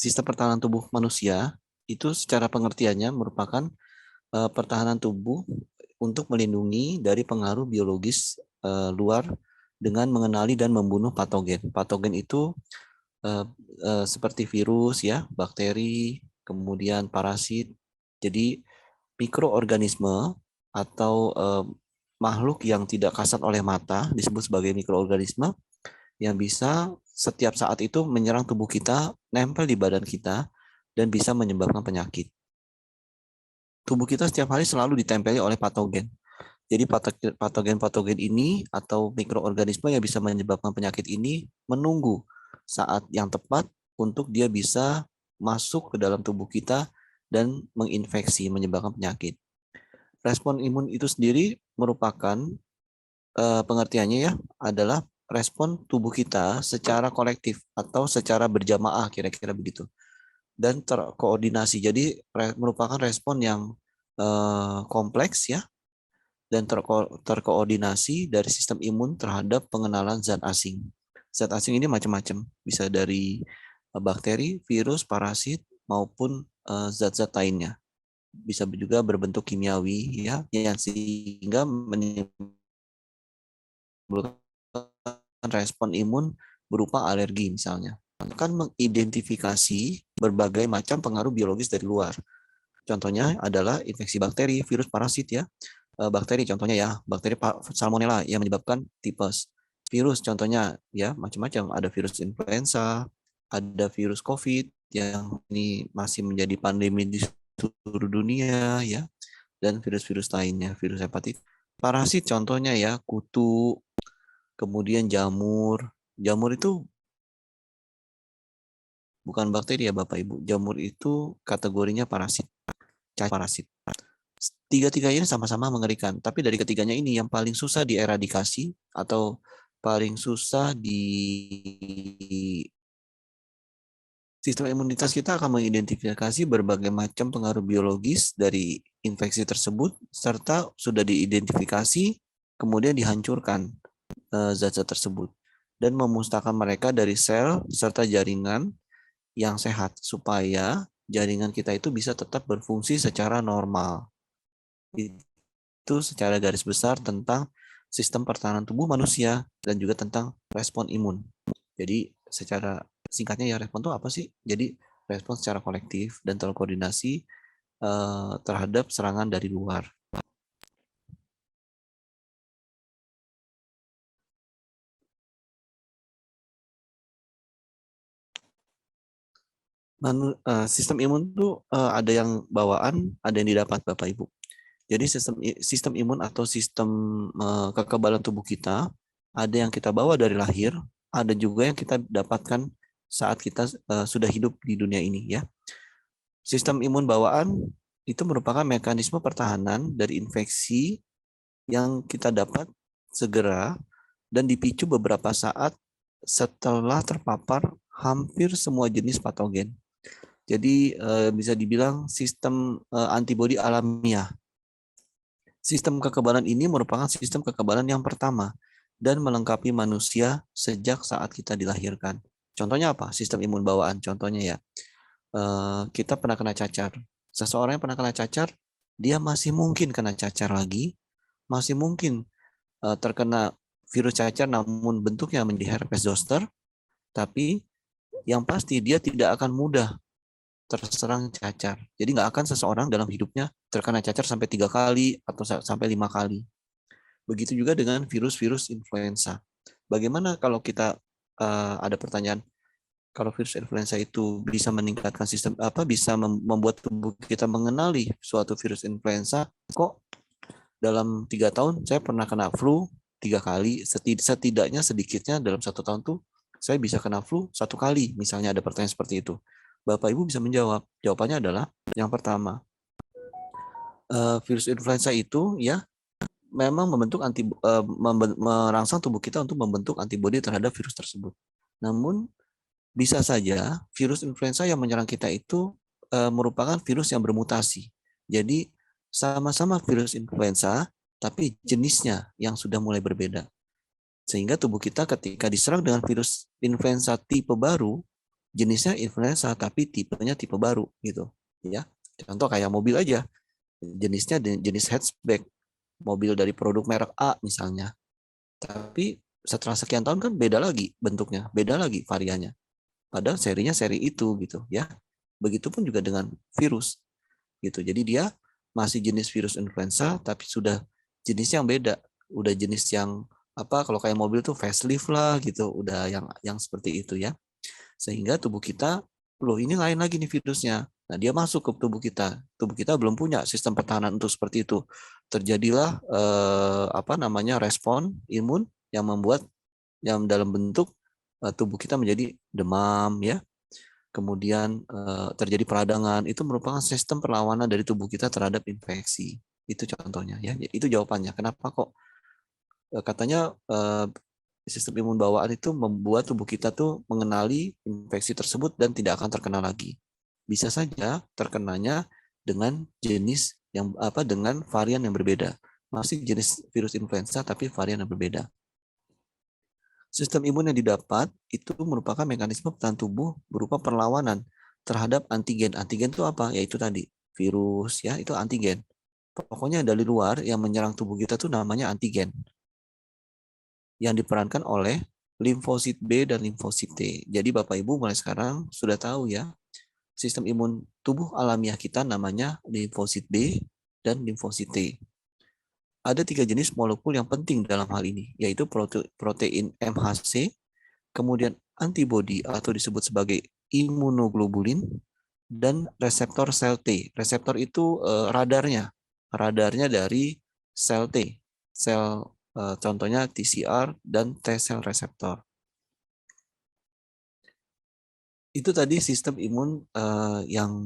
sistem pertahanan tubuh manusia itu secara pengertiannya merupakan pertahanan tubuh untuk melindungi dari pengaruh biologis luar dengan mengenali dan membunuh patogen. Patogen itu seperti virus, ya, bakteri, kemudian parasit. Jadi mikroorganisme atau makhluk yang tidak kasat oleh mata disebut sebagai mikroorganisme yang bisa setiap saat itu menyerang tubuh kita, nempel di badan kita, dan bisa menyebabkan penyakit. Tubuh kita setiap hari selalu ditempeli oleh patogen. Jadi patogen-patogen ini atau mikroorganisme yang bisa menyebabkan penyakit ini menunggu saat yang tepat untuk dia bisa masuk ke dalam tubuh kita dan menginfeksi, menyebabkan penyakit. Respon imun itu sendiri merupakan pengertiannya ya adalah respon tubuh kita secara kolektif atau secara berjamaah kira-kira begitu dan terkoordinasi. Jadi merupakan respon yang kompleks ya dan terkoordinasi dari sistem imun terhadap pengenalan zat asing. Zat asing ini macam-macam, bisa dari bakteri, virus, parasit maupun zat-zat lainnya. Bisa juga berbentuk kimiawi ya yang sehingga menimbulkan respon imun berupa alergi misalnya. Akan mengidentifikasi berbagai macam pengaruh biologis dari luar. Contohnya adalah infeksi bakteri, virus, parasit ya. Bakteri contohnya ya, bakteri salmonella yang menyebabkan tipes. Virus contohnya ya macam-macam, ada virus influenza, ada virus COVID yang ini masih menjadi pandemi di seluruh dunia ya, dan virus-virus lainnya, virus hepatitis. Parasit contohnya ya, kutu, kemudian jamur. Jamur itu bukan bakteri ya Bapak Ibu. Jamur itu kategorinya parasit, parasit. Tiga-tiganya sama-sama mengerikan. Tapi dari ketiganya ini yang paling susah dieradikasi atau paling susah di sistem imunitas kita akan mengidentifikasi berbagai macam pengaruh biologis dari infeksi tersebut serta sudah diidentifikasi kemudian dihancurkan zat-zat tersebut dan memusnahkan mereka dari sel serta jaringan yang sehat supaya jaringan kita itu bisa tetap berfungsi secara normal. Itu secara garis besar tentang sistem pertahanan tubuh manusia dan juga tentang respon imun. Jadi secara singkatnya ya respon itu apa sih? Jadi respon secara kolektif dan terkoordinasi terhadap serangan dari luar. Sistem imun tuh ada yang bawaan, ada yang didapat Bapak Ibu. Jadi sistem imun atau sistem kekebalan tubuh kita ada yang kita bawa dari lahir, ada juga yang kita dapatkan saat kita sudah hidup di dunia ini ya. Sistem imun bawaan itu merupakan mekanisme pertahanan dari infeksi yang kita dapat segera dan dipicu beberapa saat setelah terpapar hampir semua jenis patogen. Jadi bisa dibilang sistem antibodi alamiah. Sistem kekebalan ini merupakan sistem kekebalan yang pertama dan melengkapi manusia sejak saat kita dilahirkan. Contohnya apa? Sistem imun bawaan. Contohnya ya, kita pernah kena cacar. Seseorang yang pernah kena cacar, dia masih mungkin kena cacar lagi, masih mungkin terkena virus cacar namun bentuknya menjadi herpes zoster, tapi yang pasti dia tidak akan mudah terserang cacar. Jadi nggak akan seseorang dalam hidupnya terkena cacar sampai 3 kali atau sampai 5 kali. Begitu juga dengan virus-virus influenza. Bagaimana kalau kita ada pertanyaan, kalau virus influenza itu bisa meningkatkan sistem bisa membuat tubuh kita mengenali suatu virus influenza, kok dalam 3 tahun saya pernah kena flu 3 kali, setidaknya sedikitnya dalam 1 tahun tuh saya bisa kena flu 1 kali, misalnya ada pertanyaan seperti itu. Bapak Ibu bisa menjawab. Jawabannya adalah yang pertama, virus influenza itu ya memang merangsang tubuh kita untuk membentuk antibodi terhadap virus tersebut. Namun bisa saja virus influenza yang menyerang kita itu merupakan virus yang bermutasi. Jadi sama-sama virus influenza, tapi jenisnya yang sudah mulai berbeda. Sehingga tubuh kita ketika diserang dengan virus influenza tipe baru, jenisnya influenza tapi tipenya tipe baru gitu ya. Contoh kayak mobil aja, jenisnya jenis hatchback, mobil dari produk merek A misalnya. Tapi setelah sekian tahun kan beda lagi bentuknya, beda lagi variannya. Padahal serinya seri itu gitu ya. Begitupun juga dengan virus gitu. Jadi dia masih jenis virus influenza tapi sudah jenis yang beda, udah jenis yang apa, kalau kayak mobil tuh facelift lah gitu, udah yang seperti itu ya. Sehingga tubuh kita, loh ini lain lagi nih virusnya. Nah, dia masuk ke tubuh kita. Tubuh kita belum punya sistem pertahanan untuk seperti itu. Terjadilah apa namanya respon imun yang membuat yang dalam bentuk tubuh kita menjadi demam ya. Kemudian terjadi peradangan, itu merupakan sistem perlawanan dari tubuh kita terhadap infeksi. Itu contohnya ya. Itu jawabannya. Kenapa kok katanya sistem imun bawaan itu membuat tubuh kita tuh mengenali infeksi tersebut dan tidak akan terkena lagi. Bisa saja terkenanya dengan jenis yang apa, dengan varian yang berbeda. Masih jenis virus influenza tapi varian yang berbeda. Sistem imun yang didapat itu merupakan mekanisme pertahanan tubuh berupa perlawanan terhadap antigen. Antigen itu apa? Yaitu tadi virus ya, itu antigen. Pokoknya dari luar yang menyerang tubuh kita tuh namanya antigen, yang diperankan oleh limfosit B dan limfosit T. Jadi Bapak Ibu mulai sekarang sudah tahu ya, sistem imun tubuh alamiah kita namanya limfosit B dan limfosit T. Ada 3 jenis molekul yang penting dalam hal ini, yaitu protein MHC, kemudian antibodi atau disebut sebagai imunoglobulin, dan reseptor sel T. Reseptor itu radarnya dari sel T, sel contohnya TCR dan T-cell reseptor. Itu tadi sistem imun yang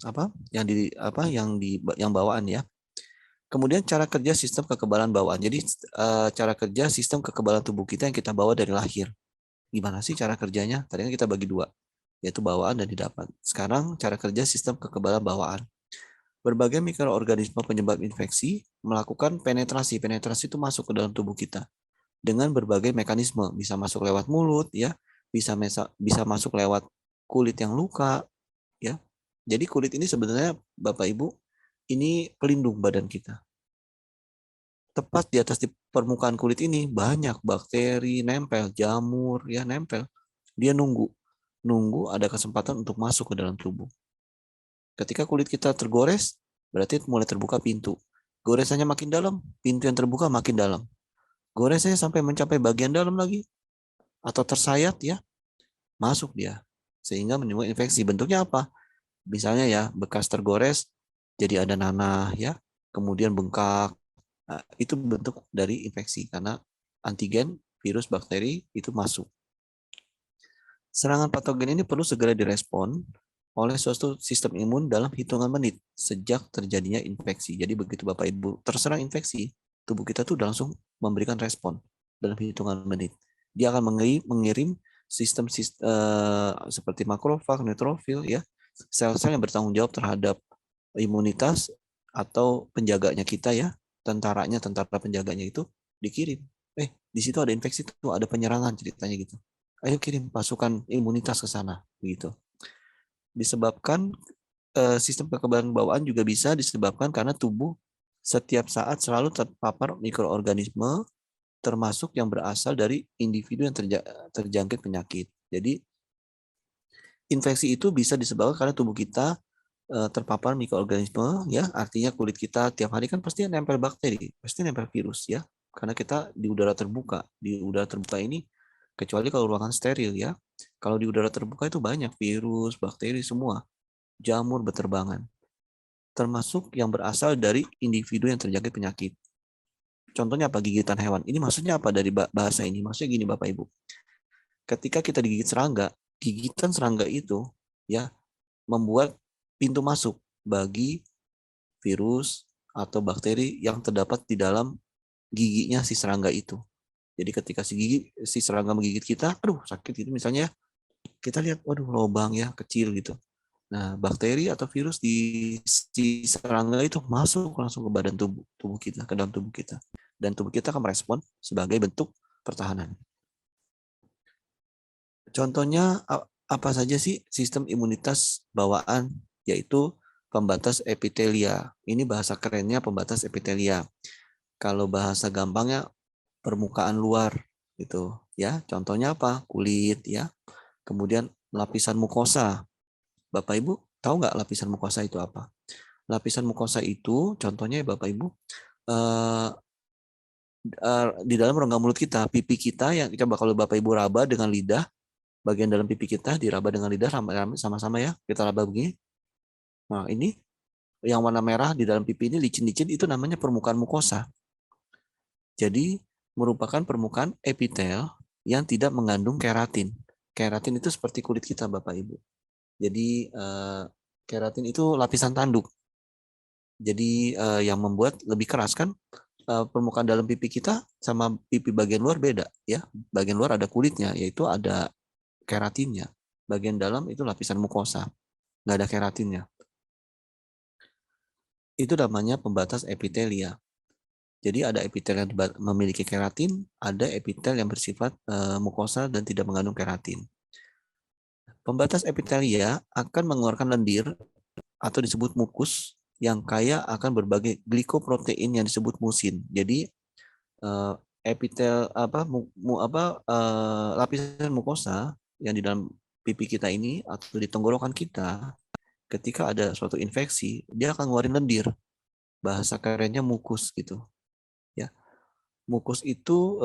apa? Yang bawaan ya. Kemudian cara kerja sistem kekebalan bawaan. Jadi cara kerja sistem kekebalan tubuh kita yang kita bawa dari lahir. Gimana sih cara kerjanya? Tadi kan kita bagi dua, yaitu bawaan dan didapat. Sekarang cara kerja sistem kekebalan bawaan. Berbagai mikroorganisme penyebab infeksi melakukan penetrasi. Penetrasi itu masuk ke dalam tubuh kita dengan berbagai mekanisme. Bisa masuk lewat mulut, ya, bisa masuk lewat kulit yang luka, ya. Jadi kulit ini sebenarnya Bapak Ibu ini pelindung badan kita. Tepat di atas di permukaan kulit ini banyak bakteri nempel, jamur ya nempel. Dia nunggu ada kesempatan untuk masuk ke dalam tubuh. Ketika kulit kita tergores, berarti mulai terbuka pintu. Goresannya makin dalam, pintu yang terbuka makin dalam. Goresannya sampai mencapai bagian dalam lagi, atau tersayat ya, masuk dia. Sehingga menimbulkan infeksi. Bentuknya apa? Misalnya ya, bekas tergores, jadi ada nanah ya, kemudian bengkak. Nah, itu bentuk dari infeksi, karena antigen, virus, bakteri itu masuk. Serangan patogen ini perlu segera direspon oleh suatu sistem imun dalam hitungan menit sejak terjadinya infeksi. Jadi begitu Bapak Ibu terserang infeksi, tubuh kita tuh langsung memberikan respon dalam hitungan menit. Dia akan mengirim sistem seperti makrofag, neutrofil, ya, sel-sel yang bertanggung jawab terhadap imunitas atau penjaganya kita ya, tentara penjaganya itu dikirim. Di situ ada infeksi tuh, ada penyerangan ceritanya gitu. Ayo kirim pasukan imunitas ke sana begitu. Disebabkan sistem kekebalan bawaan juga bisa disebabkan karena tubuh setiap saat selalu terpapar mikroorganisme termasuk yang berasal dari individu yang terjangkit penyakit. Jadi infeksi itu bisa disebabkan karena tubuh kita terpapar mikroorganisme ya, artinya kulit kita tiap hari kan pasti nempel bakteri, pasti nempel virus ya. Karena kita di udara terbuka. Di udara terbuka ini kecuali kalau ruangan steril ya. Kalau di udara terbuka itu banyak virus, bakteri semua, jamur berterbangan. Termasuk yang berasal dari individu yang terjangkit penyakit. Contohnya apa? Gigitan hewan. Ini maksudnya apa dari bahasa ini? Maksudnya gini Bapak Ibu. Ketika kita digigit serangga, gigitan serangga itu ya membuat pintu masuk bagi virus atau bakteri yang terdapat di dalam giginya si serangga itu. Jadi ketika si serangga menggigit kita, aduh sakit gitu misalnya, kita lihat, waduh lubang ya kecil gitu. Nah, bakteri atau virus di si serangga itu masuk langsung ke badan tubuh kita, ke dalam tubuh kita. Dan tubuh kita akan merespon sebagai bentuk pertahanan. Contohnya apa saja sih sistem imunitas bawaan? Yaitu pembatas epitelia. Ini bahasa kerennya pembatas epitelia. Kalau bahasa gampangnya permukaan luar gitu ya. Contohnya apa? Kulit ya. Kemudian lapisan mukosa. Bapak Ibu tahu nggak lapisan mukosa itu apa? Lapisan mukosa itu contohnya ya Bapak Ibu eh, di dalam rongga mulut kita, pipi kita yang coba kalau Bapak Ibu raba dengan lidah, bagian dalam pipi kita diraba dengan lidah sama-sama ya. Kita raba begini. Nah, ini yang warna merah di dalam pipi ini licin-licin itu namanya permukaan mukosa. Jadi merupakan permukaan epitel yang tidak mengandung keratin. Keratin itu seperti kulit kita Bapak Ibu. Jadi keratin itu lapisan tanduk. Jadi yang membuat lebih keras kan permukaan dalam pipi kita sama pipi bagian luar beda ya. Bagian luar ada kulitnya yaitu ada keratinnya. Bagian dalam itu lapisan mukosa. Nggak ada keratinnya. Itu namanya pembatas epitelia. Jadi ada epitel yang memiliki keratin, ada epitel yang bersifat mukosa dan tidak mengandung keratin. Pembatas epitelia akan mengeluarkan lendir atau disebut mukus yang kaya akan berbagai glikoprotein yang disebut musin. Jadi epitel lapisan mukosa yang di dalam pipi kita ini atau di tenggorokan kita ketika ada suatu infeksi, dia akan ngeluarin lendir. Bahasa kerennya mukus gitu. Ya. Mukus itu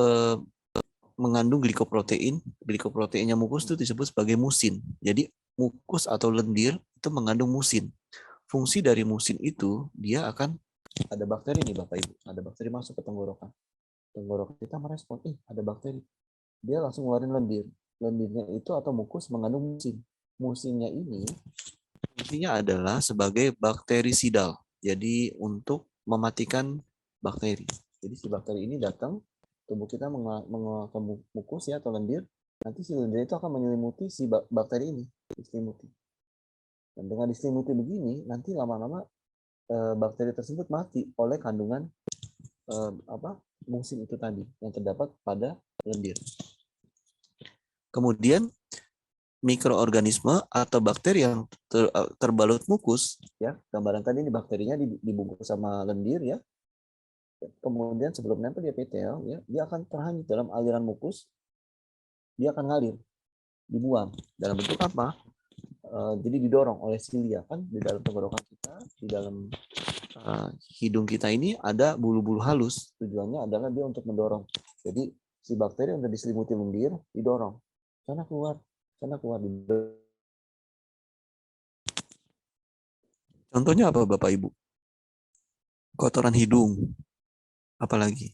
mengandung glikoprotein. Glikoproteinnya mukus itu disebut sebagai musin. Jadi mukus atau lendir itu mengandung musin. Fungsi dari musin itu dia akan ada bakteri nih Bapak Ibu. Ada bakteri masuk ke tenggorokan. Tenggorokan kita merespon, ada bakteri. Dia langsung ngeluarin lendir. Lendirnya itu atau mukus mengandung musin. Musinnya ini fungsinya adalah sebagai bakterisidal. Jadi untuk mematikan bakteri. Jadi si bakteri ini datang, tubuh kita mengeluarkan mukus ya atau lendir, nanti si lendir itu akan menyelimuti si bakteri ini, diselimuti. Dan dengan diselimuti begini, nanti lama-lama bakteri tersebut mati oleh kandungan musin itu tadi yang terdapat pada lendir. Kemudian mikroorganisme atau bakteri yang terbalut mukus, ya gambaran tadi ini bakterinya dibungkus sama lendir ya. Kemudian sebelum nempel di epitel, ya, dia akan terhanyut dalam aliran mukus, dia akan ngalir, dibuang dalam bentuk apa? Jadi didorong oleh silia kan di dalam tenggorokan kita, di dalam hidung kita ini ada bulu-bulu halus. Tujuannya adalah dia untuk mendorong. Jadi si bakteri yang diselimuti lendir didorong, sana keluar. Contohnya apa Bapak Ibu? Kotoran hidung, apalagi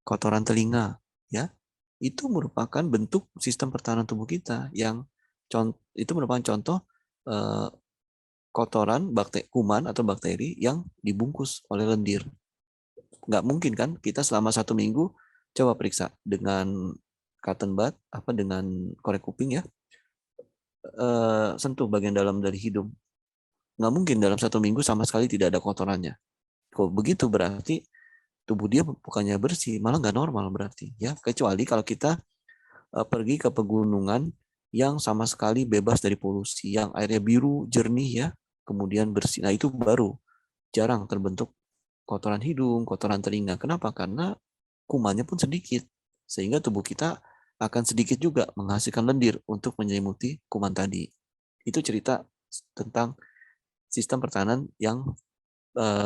kotoran telinga, ya. Itu merupakan bentuk sistem pertahanan tubuh kita yang itu merupakan contoh kotoran kuman atau bakteri yang dibungkus oleh lendir. Nggak mungkin kan kita selama 1 minggu coba periksa dengan cotton bud dengan korek kuping ya, sentuh bagian dalam dari hidung. Nggak mungkin dalam 1 minggu sama sekali tidak ada kotorannya. Kalau begitu berarti tubuh dia bukannya bersih, malah nggak normal berarti ya. Kecuali kalau kita pergi ke pegunungan yang sama sekali bebas dari polusi, yang airnya biru jernih ya, kemudian bersih. Nah itu baru jarang terbentuk kotoran hidung, kotoran telinga. Kenapa? Karena kumannya pun sedikit, sehingga tubuh kita akan sedikit juga menghasilkan lendir untuk menyelimuti kuman tadi. Itu cerita tentang sistem pertahanan yang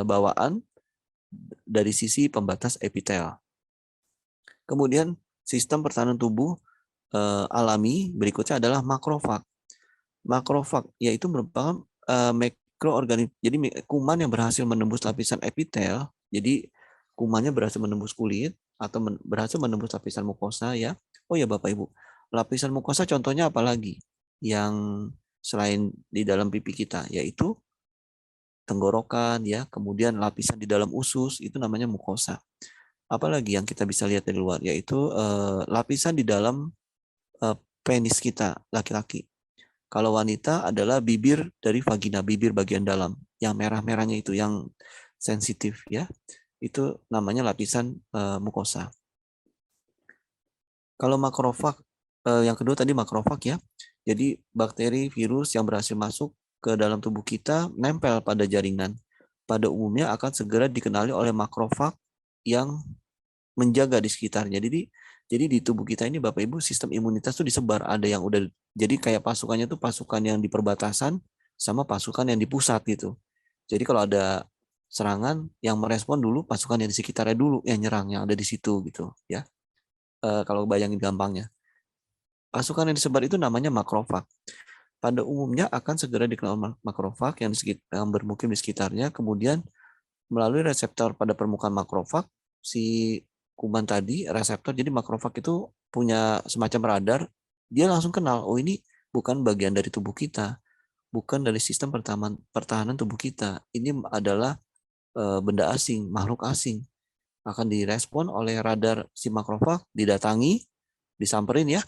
bawaan dari sisi pembatas epitel. Kemudian sistem pertahanan tubuh alami berikutnya adalah makrofag. Makrofag yaitu merupakan mikroorganisme. Jadi kuman yang berhasil menembus lapisan epitel. Jadi kumannya berhasil menembus kulit atau berhasil menembus lapisan mukosa ya. Oh ya Bapak Ibu, lapisan mukosa contohnya apa lagi yang selain di dalam pipi kita, yaitu tenggorokan ya, kemudian lapisan di dalam usus itu namanya mukosa. Apalagi yang kita bisa lihat dari luar, yaitu lapisan di dalam penis kita laki-laki. Kalau wanita adalah bibir dari vagina, bibir bagian dalam, yang merah-merahnya itu yang sensitif ya, itu namanya lapisan mukosa. Kalau makrofag, yang kedua tadi makrofag ya, Jadi bakteri, virus yang berhasil masuk ke dalam tubuh kita nempel pada jaringan. Pada umumnya akan segera dikenali oleh makrofag yang menjaga di sekitarnya. Jadi di tubuh kita ini Bapak Ibu sistem imunitas tuh disebar. Ada yang udah jadi kayak pasukannya tuh pasukan yang di perbatasan sama pasukan yang di pusat gitu. Jadi kalau ada serangan yang merespon dulu pasukan yang di sekitarnya dulu yang nyerang yang ada di situ gitu ya. Kalau bayangin gampangnya. Pasukan yang disebar itu namanya makrofag. Pada umumnya akan segera dikenal makrofag yang bermukim di sekitarnya, kemudian melalui reseptor pada permukaan makrofag, si kuman tadi, reseptor, jadi makrofag itu punya semacam radar, dia langsung kenal, oh ini bukan bagian dari tubuh kita, bukan dari sistem pertahanan tubuh kita, ini adalah benda asing, makhluk asing, akan direspon oleh radar si makrofag, didatangi, disamperin ya,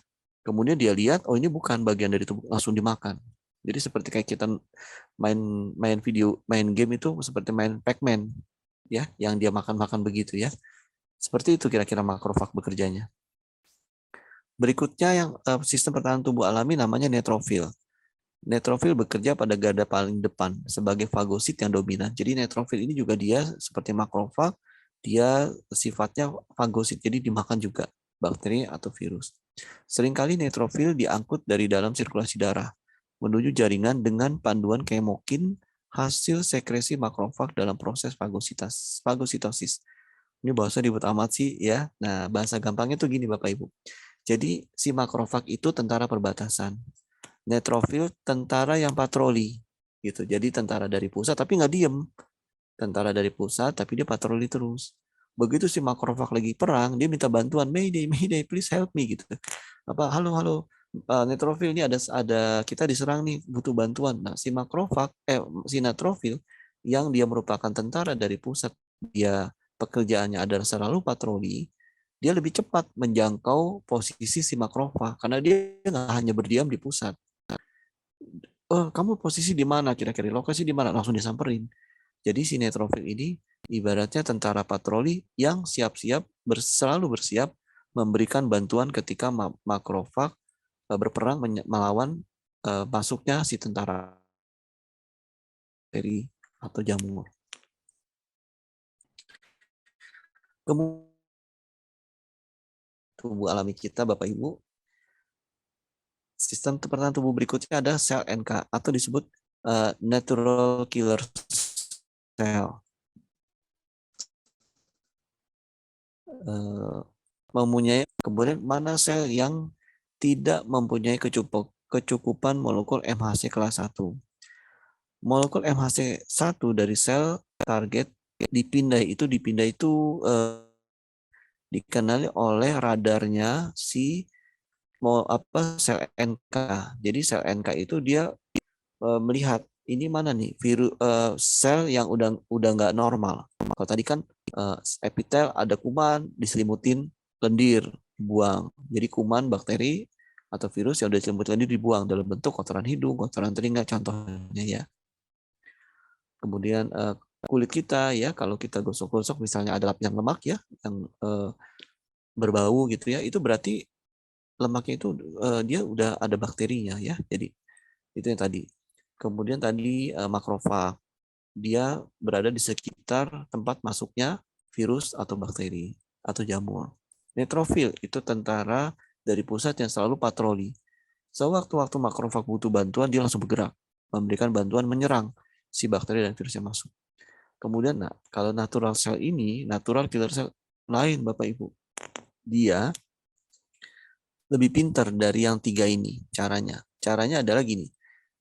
kemudian dia lihat, oh ini bukan bagian dari tubuh, langsung dimakan. Jadi seperti kayak kita main main video, main game itu seperti main Pac-Man, ya, yang dia makan-makan begitu ya. Seperti itu kira-kira makrofag bekerjanya. Berikutnya yang sistem pertahanan tubuh alami namanya neutrofil. Neutrofil bekerja pada garda paling depan sebagai fagosit yang dominan. Jadi neutrofil ini juga dia seperti makrofag, dia sifatnya fagosit, jadi dimakan juga bakteri atau virus. Seringkali neutrofil diangkut dari dalam sirkulasi darah menuju jaringan dengan panduan kemokin hasil sekresi makrofag dalam proses fagositosis. Ini bahasa ribet amat sih ya. Nah, bahasa gampangnya tuh gini Bapak Ibu. Jadi si makrofag itu tentara perbatasan. Neutrofil tentara yang patroli gitu. Jadi tentara dari pusat tapi nggak diem. Tentara dari pusat tapi dia patroli terus. Begitu si makrofag lagi perang, dia minta bantuan, Mayday, Mayday, please help me gitu. Apa, halo, halo, neutrofil ini ada kita diserang nih, butuh bantuan. Nah, si makrofag, si neutrofil yang dia merupakan tentara dari pusat, dia pekerjaannya adalah selalu patroli, dia lebih cepat menjangkau posisi si makrofag karena dia nggak hanya berdiam di pusat. Oh, kamu posisi di mana kira-kira? Lokasi di mana? Langsung disamperin. Jadi si neutrofil ini ibaratnya tentara patroli yang siap-siap selalu bersiap memberikan bantuan ketika makrofag berperang melawan masuknya si tentara bakteri atau jamur. Kemudian tubuh alami kita Bapak Ibu, sistem pertahanan tubuh berikutnya ada sel NK atau disebut natural killer cell. Mempunyai kemudian mana sel yang tidak mempunyai kecukupan molekul MHC kelas 1. Molekul MHC1 dari sel target dipindah itu dikenali oleh radarnya si sel NK. Jadi sel NK itu dia melihat ini mana nih sel yang udah nggak normal. Kalau tadi kan epitel ada kuman diselimutin lendir dibuang. Jadi kuman bakteri atau virus yang udah diselimutin lendir dibuang dalam bentuk kotoran hidung, kotoran telinga contohnya ya. Kemudian kulit kita ya kalau kita gosok-gosok misalnya ada lapisan lemak ya yang berbau gitu ya itu berarti lemaknya itu dia udah ada bakterinya ya. Jadi itu yang tadi. Kemudian tadi makrofag dia berada di sekitar tempat masuknya virus atau bakteri atau jamur. Neutrofil itu tentara dari pusat yang selalu patroli. Sewaktu-waktu makrofag butuh bantuan, dia langsung bergerak, memberikan bantuan menyerang si bakteri dan virus yang masuk. Kemudian, nah, kalau natural cell ini, natural killer cell lain, Bapak Ibu. Dia lebih pintar dari yang tiga ini caranya. Caranya adalah gini,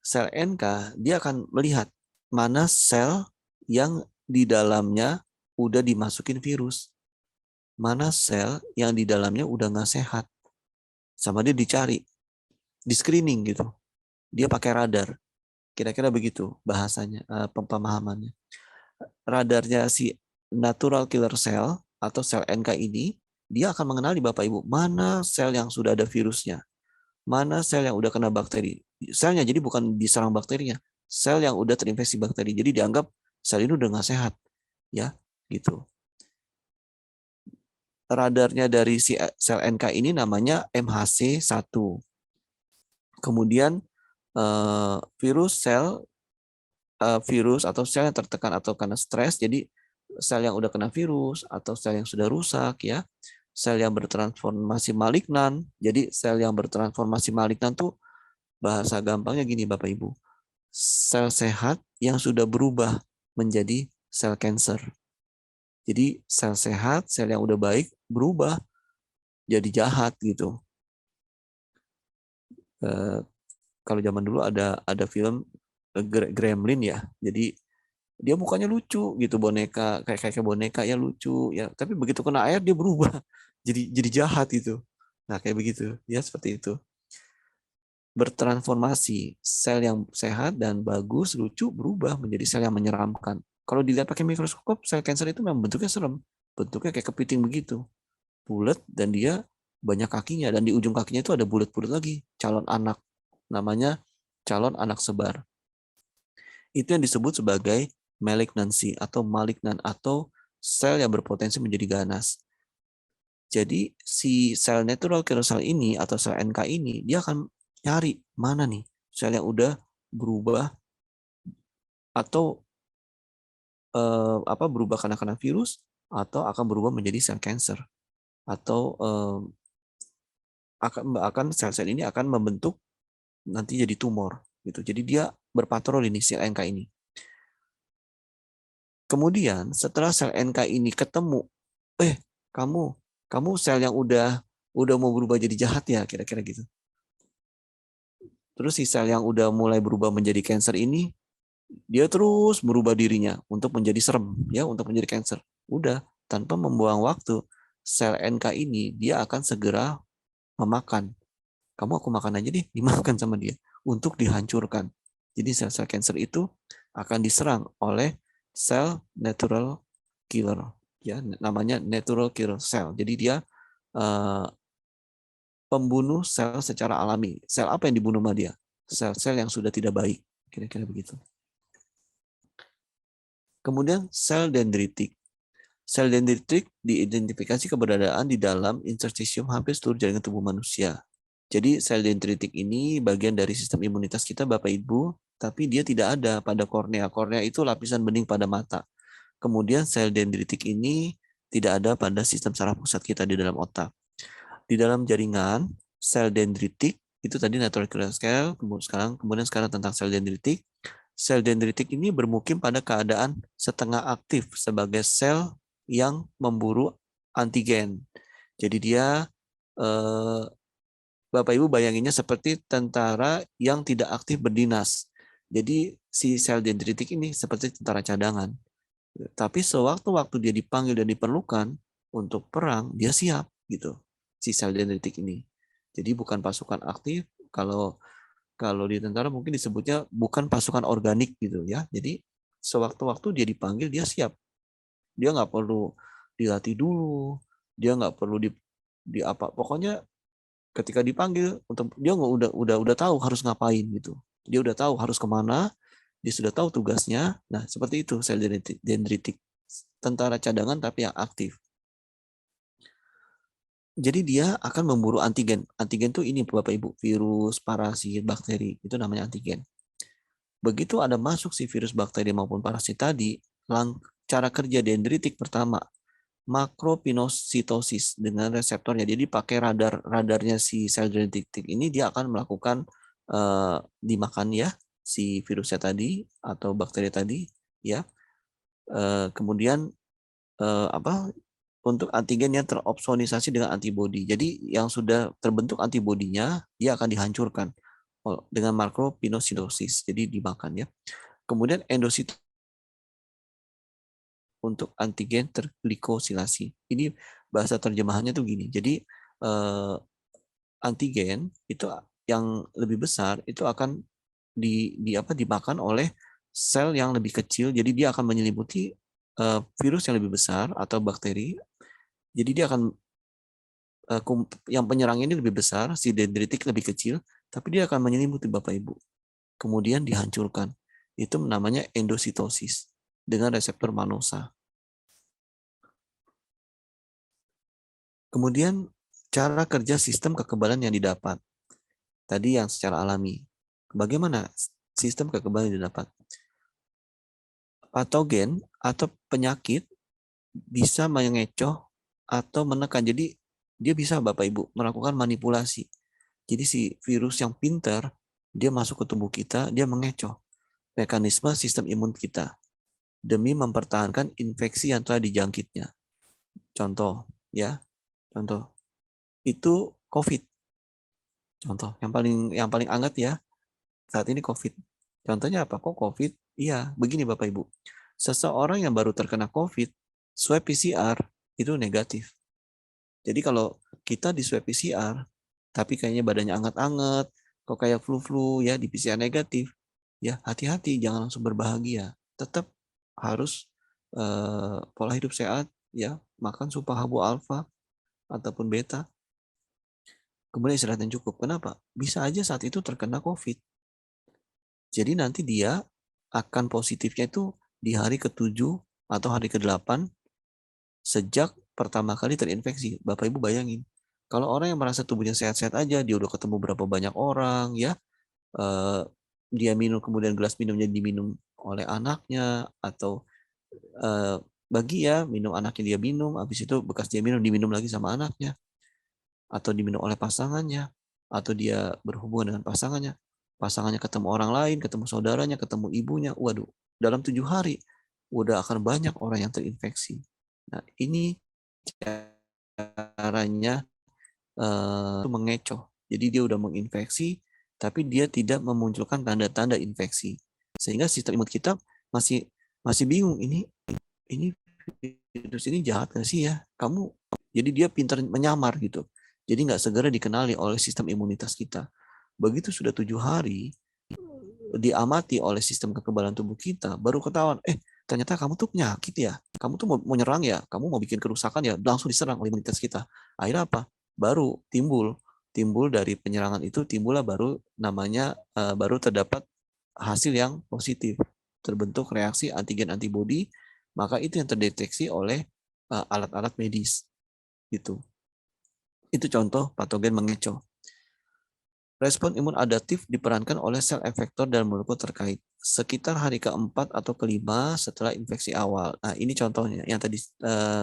sel NK dia akan melihat mana sel yang di dalamnya udah dimasukin virus, mana sel yang di dalamnya udah nggak sehat, sama dia dicari, di screening gitu. Dia pakai radar, kira-kira begitu bahasanya, pemahamannya. Radarnya si natural killer cell atau sel NK ini, dia akan mengenali Bapak Ibu mana sel yang sudah ada virusnya, mana sel yang udah kena bakteri. Selnya jadi bukan diserang bakterinya, sel yang udah terinfeksi bakteri. Jadi dianggap sel ini udah nggak sehat, ya, gitu. Radarnya dari si sel NK ini namanya MHC1. Kemudian virus atau sel yang tertekan atau karena stres, jadi sel yang udah kena virus atau sel yang sudah rusak ya, sel yang bertransformasi malignan. Jadi sel yang bertransformasi malignan tuh bahasa gampangnya gini Bapak Ibu, sel sehat yang sudah berubah menjadi sel cancer. Jadi sel sehat, sel yang udah baik berubah jadi jahat gitu. Kalau zaman dulu ada film Gremlin ya. Jadi dia mukanya lucu gitu, boneka kayak boneka ya, lucu ya. Tapi begitu kena air dia berubah jadi jahat gitu. Nah, kayak begitu. Ya seperti itu. Bertransformasi, sel yang sehat dan bagus, lucu berubah menjadi sel yang menyeramkan. Kalau dilihat pakai mikroskop, sel kanker itu memang bentuknya serem. Bentuknya kayak kepiting begitu. Bulat dan dia banyak kakinya, dan di ujung kakinya itu ada bulat-bulat lagi, calon anak. Namanya calon anak sebar. Itu yang disebut sebagai malignancy atau malignan atau sel yang berpotensi menjadi ganas. Jadi si sel natural killer cell ini atau sel NK ini dia akan nyari mana nih sel yang udah berubah atau berubah karena virus atau akan berubah menjadi sel cancer atau akan sel-sel ini akan membentuk nanti jadi tumor gitu. Jadi dia berpatroli nih sel NK ini. Kemudian setelah sel NK ini ketemu, kamu sel yang udah mau berubah jadi jahat ya, kira-kira gitu. Terus si sel yang udah mulai berubah menjadi cancer ini, dia terus merubah dirinya untuk menjadi serem, ya, untuk menjadi cancer. Udah, tanpa membuang waktu, sel NK ini dia akan segera memakan. Kamu aku makan aja deh, dimakan sama dia untuk dihancurkan. Jadi sel-sel cancer itu akan diserang oleh sel natural killer, ya, namanya natural killer cell. Jadi dia pembunuh sel secara alami. Sel apa yang dibunuh sama dia? Sel-sel yang sudah tidak baik, kira-kira begitu. Kemudian sel dendritik. Sel dendritik diidentifikasi keberadaan di dalam interstisium hampir seluruh jaringan tubuh manusia. Jadi sel dendritik ini bagian dari sistem imunitas kita Bapak Ibu, tapi dia tidak ada pada kornea. Kornea itu lapisan bening pada mata. Kemudian sel dendritik ini tidak ada pada sistem saraf pusat kita di dalam otak. Di dalam jaringan sel dendritik itu tadi natural killer cell, kemudian sekarang tentang sel dendritik. Sel dendritik ini bermukim pada keadaan setengah aktif sebagai sel yang memburu antigen. Jadi dia Bapak Ibu bayanginnya seperti tentara yang tidak aktif berdinas. Jadi si sel dendritik ini seperti tentara cadangan. Tapi sewaktu-waktu dia dipanggil dan diperlukan untuk perang, dia siap gitu. Si sel dendritik ini. Jadi bukan pasukan aktif, kalau kalau di tentara mungkin disebutnya bukan pasukan organik gitu ya. Jadi sewaktu-waktu dia dipanggil dia siap. Dia nggak perlu dilatih dulu, dia nggak perlu di apa. Pokoknya ketika dipanggil untuk dia nggak udah tahu harus ngapain gitu. Dia udah tahu harus kemana, dia sudah tahu tugasnya. Nah seperti itu sel dendritik, tentara cadangan tapi yang aktif. Jadi dia akan memburu antigen. Antigen tuh ini Bapak Ibu, virus, parasit, bakteri, itu namanya antigen. Begitu ada masuk si virus, bakteri maupun parasit tadi, cara kerja dendritik pertama, makropinositosis dengan reseptornya. Jadi pakai radarnya si sel dendritik ini dia akan melakukan dimakan ya si virusnya tadi atau bakteri tadi ya. Kemudian untuk antigen yang teropsonisasi dengan antibodi. Jadi yang sudah terbentuk antibodinya dia akan dihancurkan dengan makropinositosis. Jadi dimakan ya. Kemudian endositosis untuk antigen terglikosilasi. Ini bahasa terjemahannya tuh gini. Jadi antigen itu yang lebih besar itu akan dimakan oleh sel yang lebih kecil. Jadi dia akan menyelimuti virus yang lebih besar atau bakteri. Jadi dia akan yang penyerang ini lebih besar, si dendritik lebih kecil, tapi dia akan menyelimuti Bapak Ibu. Kemudian dihancurkan. Itu namanya endositosis dengan reseptor manosa. Kemudian cara kerja sistem kekebalan yang didapat. Tadi yang secara alami. Bagaimana sistem kekebalan didapat? Patogen atau penyakit bisa mengecoh atau menekan. Jadi dia bisa Bapak Ibu melakukan manipulasi. Jadi si virus yang pintar, dia masuk ke tubuh kita, dia mengecoh mekanisme sistem imun kita demi mempertahankan infeksi yang telah dijangkitnya. Contoh, ya, contoh itu COVID. Contoh yang paling hangat ya saat ini COVID. Contohnya apa? Kok COVID? Iya, begini Bapak Ibu. Seseorang yang baru terkena COVID, swab PCR itu negatif. Jadi kalau kita di swab PCR, tapi kayaknya badannya anget-anget, kok kayak flu-flu ya di PCR negatif, ya hati-hati, jangan langsung berbahagia. Tetap harus pola hidup sehat, ya makan supah habu alfa ataupun beta, kemudian istirahat yang cukup. Kenapa? Bisa aja saat itu terkena COVID. Jadi nanti dia akan positifnya itu di hari ke-7 atau hari ke-8 sejak pertama kali terinfeksi. Bapak Ibu bayangin, kalau orang yang merasa tubuhnya sehat-sehat aja, dia udah ketemu berapa banyak orang, ya, dia minum kemudian gelas minumnya diminum oleh anaknya atau bagi ya minum anaknya dia minum, habis itu bekas dia minum diminum lagi sama anaknya atau diminum oleh pasangannya atau dia berhubungan dengan pasangannya ketemu orang lain, ketemu saudaranya, ketemu ibunya, waduh, dalam 7 hari udah akan banyak orang yang terinfeksi. Nah ini caranya mengecoh. Jadi dia udah menginfeksi, tapi dia tidak memunculkan tanda-tanda infeksi. Sehingga sistem imun kita masih masih bingung, ini virus ini jahat nggak sih ya? Jadi dia pintar menyamar gitu. Jadi nggak segera dikenali oleh sistem imunitas kita. Begitu sudah 7 hari, diamati oleh sistem kekebalan tubuh kita, baru ketahuan, ternyata kamu tuh penyakit ya, kamu tuh mau nyerang ya, kamu mau bikin kerusakan ya, langsung diserang oleh imunitas kita. Akhirnya apa? Baru timbul dari penyerangan itu timbullah baru namanya baru terdapat hasil yang positif, terbentuk reaksi antigen antibodi, maka itu yang terdeteksi oleh alat-alat medis gitu. Itu contoh patogen mengecoh. Respon imun adaptif diperankan oleh sel efektor dan molekul terkait sekitar hari ke-4 atau ke-5 setelah infeksi awal. Nah, ini contohnya yang tadi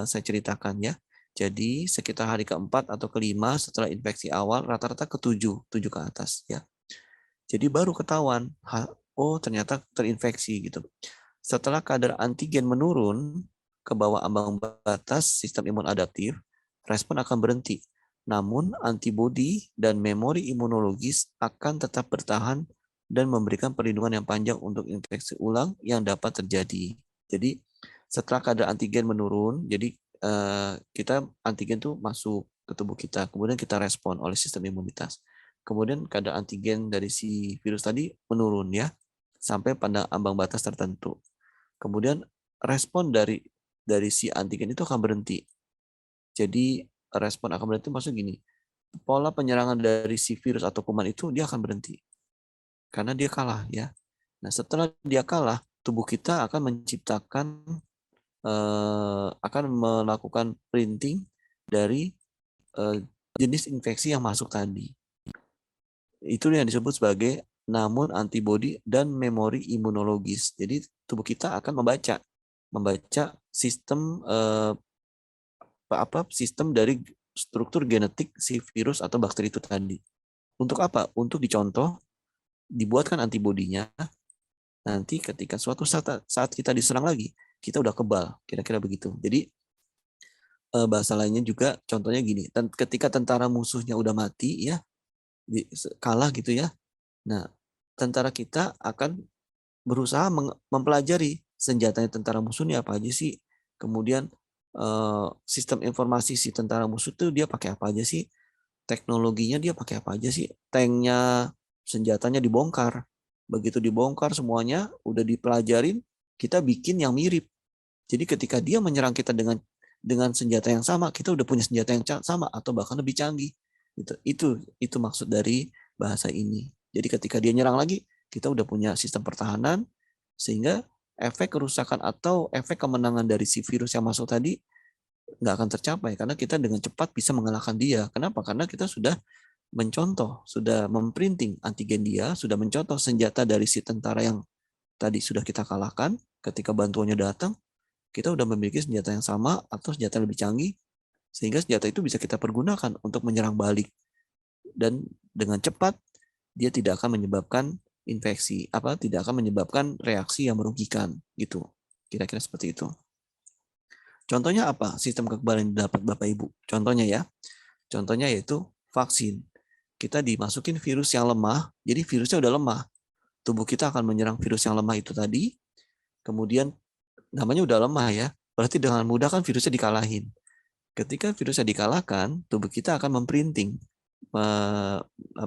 saya ceritakan ya. Jadi sekitar hari ke-4 atau ke-5 setelah infeksi awal, rata-rata ke-7, 7 ke atas ya. Jadi baru ketahuan, oh ternyata terinfeksi gitu. Setelah kadar antigen menurun ke bawah ambang batas sistem imun adaptif, respon akan berhenti. Namun antibodi dan memori imunologis akan tetap bertahan dan memberikan perlindungan yang panjang untuk infeksi ulang yang dapat terjadi. Jadi setelah kadar antigen menurun, jadi kita antigen tuh masuk ke tubuh kita, kemudian kita respon oleh sistem imunitas. Kemudian kadar antigen dari si virus tadi menurun ya, sampai pada ambang batas tertentu. Kemudian respon dari si antigen itu akan berhenti. Jadi respon akan berhenti maksud gini, pola penyerangan dari si virus atau kuman itu dia akan berhenti karena dia kalah ya. Nah setelah dia kalah, tubuh kita akan menciptakan akan melakukan printing dari jenis infeksi yang masuk tadi. Itu yang disebut sebagai namun antibodi dan memori imunologis. Jadi tubuh kita akan membaca sistem sistem dari struktur genetik si virus atau bakteri itu tadi. Untuk apa? Untuk dicontoh, dibuatkan antibodinya. Nanti ketika suatu saat kita diserang lagi, kita udah kebal, kira-kira begitu. Jadi bahasa lainnya juga contohnya gini, ketika tentara musuhnya udah mati ya, kalah gitu ya. Nah, tentara kita akan berusaha mempelajari senjatanya tentara musuh ini apa aja sih. Kemudian sistem informasi si tentara musuh itu dia pakai apa aja sih. Teknologinya dia pakai apa aja sih. Tanknya, senjatanya dibongkar. Begitu dibongkar semuanya, udah dipelajarin, kita bikin yang mirip. Jadi ketika dia menyerang kita dengan senjata yang sama, kita udah punya senjata yang sama atau bahkan lebih canggih. Itu maksud dari bahasa ini. Jadi ketika dia nyerang lagi, kita udah punya sistem pertahanan sehingga efek kerusakan atau efek kemenangan dari si virus yang masuk tadi nggak akan tercapai karena kita dengan cepat bisa mengalahkan dia. Kenapa? Karena kita sudah mencontoh, sudah memprinting antigen dia, sudah mencontoh senjata dari si tentara yang tadi sudah kita kalahkan, ketika bantuannya datang, kita sudah memiliki senjata yang sama atau senjata lebih canggih, sehingga senjata itu bisa kita pergunakan untuk menyerang balik. Dan dengan cepat, dia tidak akan menyebabkan infeksi, tidak akan menyebabkan reaksi yang merugikan, gitu. Kira-kira seperti itu. Contohnya apa? Sistem kekebalan yang didapat Bapak Ibu. Contohnya ya. Contohnya yaitu vaksin. Kita dimasukin virus yang lemah, jadi virusnya udah lemah. Tubuh kita akan menyerang virus yang lemah itu tadi, kemudian namanya udah lemah ya, berarti dengan mudah kan virusnya dikalahin. Ketika virusnya dikalahkan, tubuh kita akan memprinting,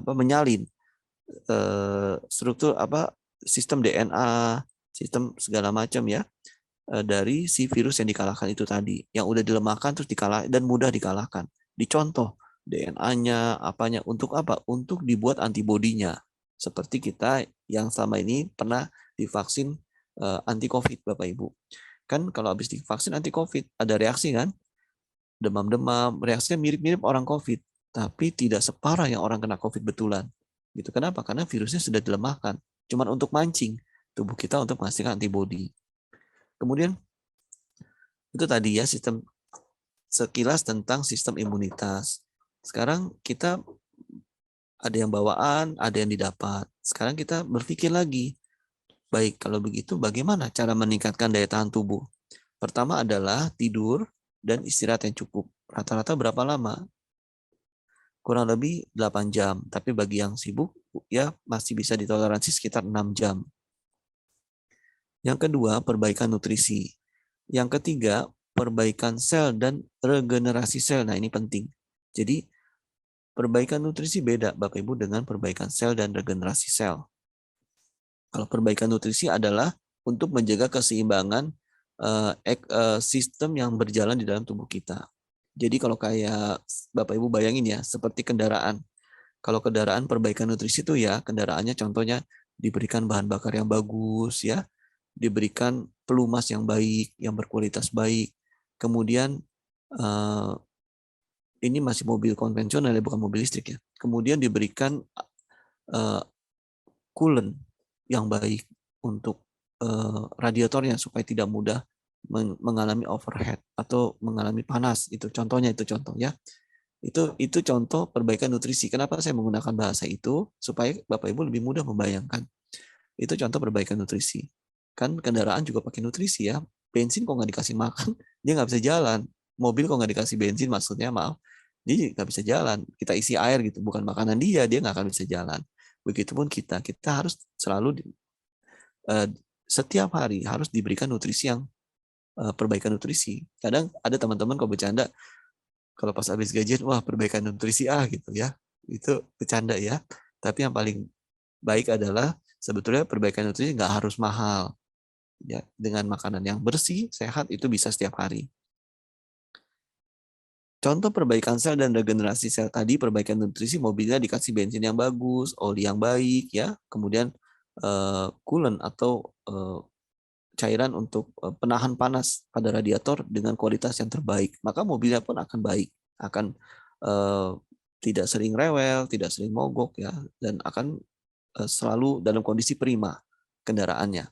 menyalin struktur sistem DNA, sistem segala macam ya, dari si virus yang dikalahkan itu tadi, yang udah dilemahkan terus dikalah dan mudah dikalahkan. Dicontoh DNA-nya, apanya, untuk apa? Untuk dibuat antibodinya. Seperti kita yang selama ini pernah divaksin anti COVID, Bapak Ibu. Kan kalau habis divaksin anti COVID, ada reaksi kan? Demam-demam, reaksinya mirip-mirip orang COVID, tapi tidak separah yang orang kena COVID betulan. Gitu. Kenapa? Karena virusnya sudah dilemahkan. Cuman untuk mancing tubuh kita untuk menghasilkan antibodi. Kemudian itu tadi ya sistem sekilas tentang sistem imunitas. Sekarang kita ada yang bawaan, ada yang didapat. Sekarang kita berpikir lagi, baik kalau begitu bagaimana cara meningkatkan daya tahan tubuh? Pertama adalah tidur dan istirahat yang cukup. Rata-rata berapa lama? Kurang lebih 8 jam, tapi bagi yang sibuk ya masih bisa ditoleransi sekitar 6 jam. Yang kedua, perbaikan nutrisi. Yang ketiga, perbaikan sel dan regenerasi sel. Nah, ini penting. Jadi, perbaikan nutrisi beda, Bapak Ibu, dengan perbaikan sel dan regenerasi sel. Kalau perbaikan nutrisi adalah untuk menjaga keseimbangan sistem yang berjalan di dalam tubuh kita. Jadi kalau kayak Bapak Ibu bayangin ya, seperti kendaraan. Kalau kendaraan perbaikan nutrisi itu ya, kendaraannya contohnya diberikan bahan bakar yang bagus ya, diberikan pelumas yang baik, yang berkualitas baik. Kemudian ini masih mobil konvensional ya, bukan mobil listrik ya. Kemudian diberikan coolant yang baik untuk radiatornya supaya tidak mudah mengalami overheat atau mengalami panas. Itu contohnya, itu contoh ya. Itu contoh perbaikan nutrisi. Kenapa saya menggunakan bahasa itu? Supaya Bapak Ibu lebih mudah membayangkan. Itu contoh perbaikan nutrisi. Kan kendaraan juga pakai nutrisi ya. Bensin kok nggak dikasih makan, dia nggak bisa jalan. Mobil kok nggak dikasih bensin, maksudnya maaf, dia nggak bisa jalan. Kita isi air gitu, bukan makanan dia nggak akan bisa jalan. Begitupun kita harus selalu setiap hari harus diberikan nutrisi yang perbaikan nutrisi. Kadang ada teman-teman kok bercanda, kalau pas habis gajian, wah perbaikan nutrisi gitu ya. Itu bercanda ya. Tapi yang paling baik adalah sebetulnya perbaikan nutrisi nggak harus mahal. Ya, dengan makanan yang bersih, sehat itu bisa setiap hari. Contoh perbaikan sel dan regenerasi sel tadi, perbaikan nutrisi, mobilnya dikasih bensin yang bagus, oli yang baik, ya, kemudian coolant atau cairan untuk penahan panas pada radiator dengan kualitas yang terbaik, maka mobilnya pun akan baik, akan tidak sering rewel, tidak sering mogok, ya, dan akan selalu dalam kondisi prima kendaraannya.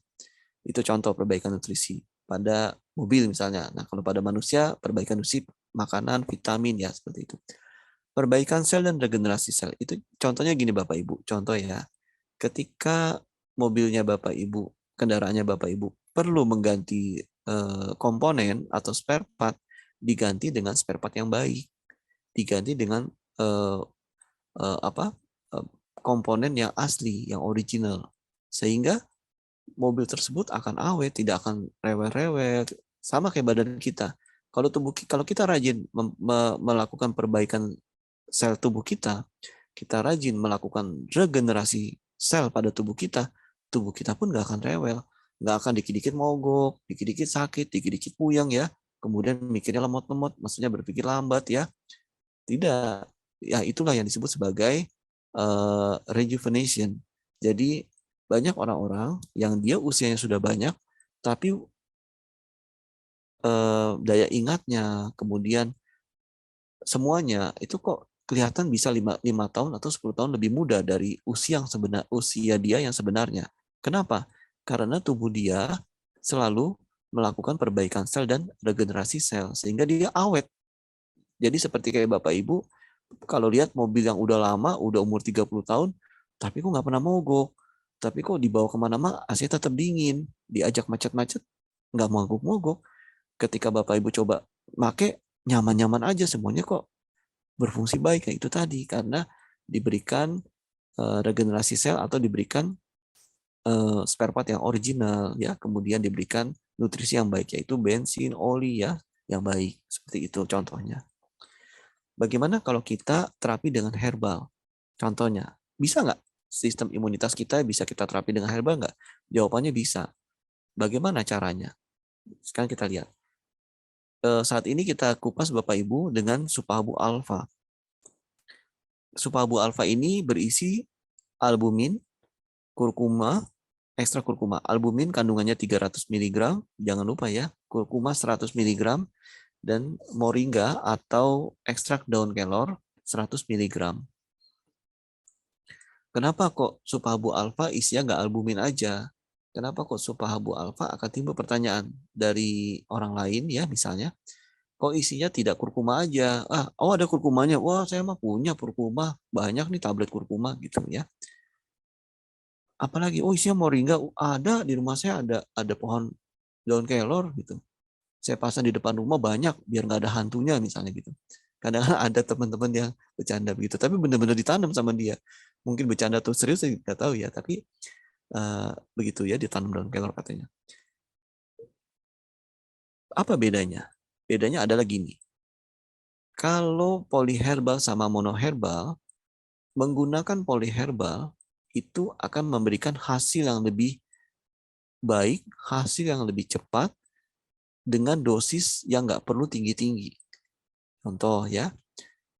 Itu contoh perbaikan nutrisi pada mobil misalnya. Nah, kalau pada manusia, perbaikan nutrisi makanan, vitamin ya seperti itu. Perbaikan sel dan regenerasi sel itu contohnya gini Bapak Ibu. Contoh ya, ketika mobilnya Bapak Ibu, kendaraannya Bapak Ibu perlu mengganti komponen atau spare part, diganti dengan spare part yang baik, diganti dengan komponen yang asli, yang original, sehingga mobil tersebut akan awet, tidak akan rewel-rewel, sama kayak badan kita. Kalau kita rajin melakukan perbaikan sel tubuh kita rajin melakukan regenerasi sel pada tubuh kita pun nggak akan rewel, nggak akan dikit-dikit mogok, dikit-dikit sakit, dikit-dikit puyeng ya, kemudian mikirnya lemot-lemot, maksudnya berpikir lambat ya. Tidak, ya itulah yang disebut sebagai rejuvenation. Jadi banyak orang-orang yang dia usianya sudah banyak, tapi daya ingatnya, kemudian semuanya itu kok kelihatan bisa 5 tahun atau 10 tahun lebih muda dari usia dia yang sebenarnya. Kenapa? Karena tubuh dia selalu melakukan perbaikan sel dan regenerasi sel sehingga dia awet. Jadi seperti kayak Bapak Ibu kalau lihat mobil yang udah lama, udah umur 30 tahun, tapi kok nggak pernah mogok. Tapi kok dibawa kemana-mana AC tetap dingin. Diajak macet-macet, nggak mogok-mogok. Ketika Bapak Ibu coba make, nyaman-nyaman aja semuanya kok berfungsi baik. Kayak itu tadi, karena diberikan regenerasi sel atau diberikan spare part yang original, ya, kemudian diberikan nutrisi yang baik, yaitu bensin, oli, ya, yang baik. Seperti itu contohnya. Bagaimana kalau kita terapi dengan herbal? Contohnya, bisa nggak sistem imunitas kita bisa kita terapi dengan herbal nggak? Jawabannya bisa. Bagaimana caranya? Sekarang kita lihat. Saat ini kita kupas Bapak Ibu dengan Supabu Alpha. Supabu Alpha ini berisi albumin, kurkuma, ekstra kurkuma. Albumin kandungannya 300 mg, jangan lupa ya. Kurkuma 100 mg, dan moringa atau ekstrak daun kelor 100 mg. Kenapa kok Supabu Alpha isinya nggak albumin aja? Kenapa kok Supabu Alpha? Akan timbul pertanyaan dari orang lain ya, misalnya, kok isinya tidak kurkuma aja? Oh ada kurkumanya. Wah, saya mah punya kurkuma, banyak nih tablet kurkuma gitu ya. Apalagi, oh isinya moringa, ada di rumah saya ada pohon daun kelor gitu. Saya pasang di depan rumah banyak biar nggak ada hantunya misalnya gitu. Kadang ada teman-teman yang bercanda begitu, tapi benar-benar ditanam sama dia. Mungkin bercanda atau serius saya nggak tahu ya, tapi begitu ya, ditanam daun kelor katanya. Apa bedanya? Bedanya adalah gini. Kalau polyherbal sama monoherbal, menggunakan polyherbal itu akan memberikan hasil yang lebih baik, hasil yang lebih cepat, dengan dosis yang nggak perlu tinggi-tinggi. Contoh ya,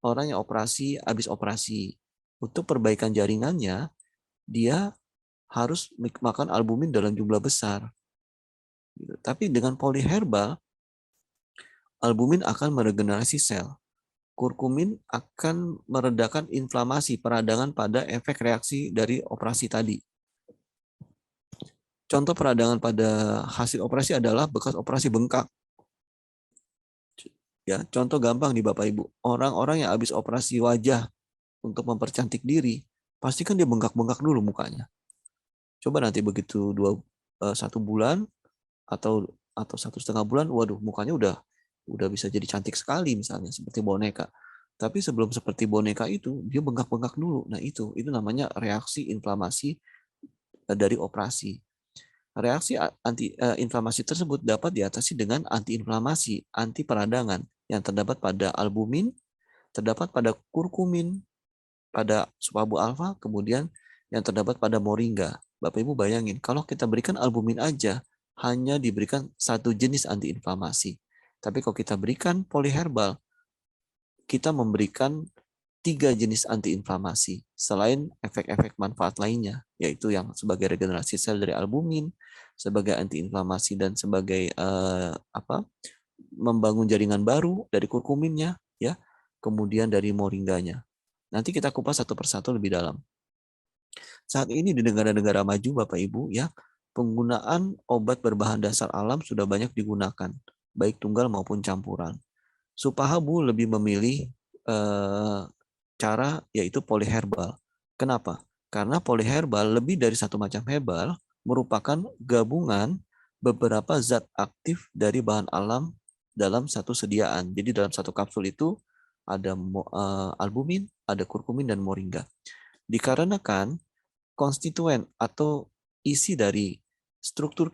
orang yang habis operasi, untuk perbaikan jaringannya, dia harus makan albumin dalam jumlah besar. Tapi dengan polyherbal, albumin akan meregenerasi sel. Kurkumin akan meredakan inflamasi, peradangan pada efek reaksi dari operasi tadi. Contoh peradangan pada hasil operasi adalah bekas operasi bengkak. Ya, contoh gampang nih Bapak Ibu. Orang-orang yang habis operasi wajah untuk mempercantik diri, pasti kan dia bengkak-bengkak dulu mukanya. Coba nanti begitu 1 bulan atau 1,5 bulan, waduh mukanya udah bisa jadi cantik sekali misalnya seperti boneka. Tapi sebelum seperti boneka itu dia bengkak-bengkak dulu. Nah itu namanya reaksi inflamasi dari operasi. Reaksi inflamasi tersebut dapat diatasi dengan antiinflamasi, anti peradangan yang terdapat pada albumin, terdapat pada kurkumin, pada Supabu Alpha, kemudian yang terdapat pada moringa. Bapak Ibu bayangin, kalau kita berikan albumin aja, hanya diberikan satu jenis antiinflamasi. Tapi kalau kita berikan polyherbal, kita memberikan 3 jenis antiinflamasi, selain efek-efek manfaat lainnya, yaitu yang sebagai regenerasi sel dari albumin, sebagai antiinflamasi, dan sebagai membangun jaringan baru dari kurkuminnya, ya, kemudian dari moringanya. Nanti kita kupas satu persatu lebih dalam. Saat ini di negara-negara maju, Bapak Ibu, ya, penggunaan obat berbahan dasar alam sudah banyak digunakan, baik tunggal maupun campuran. Supahabu lebih memilih cara yaitu polyherbal. Kenapa? Karena polyherbal lebih dari satu macam herbal merupakan gabungan beberapa zat aktif dari bahan alam dalam satu sediaan. Jadi dalam satu kapsul itu ada albumin, ada kurkumin, dan moringa. Dikarenakan konstituen atau isi dari struktur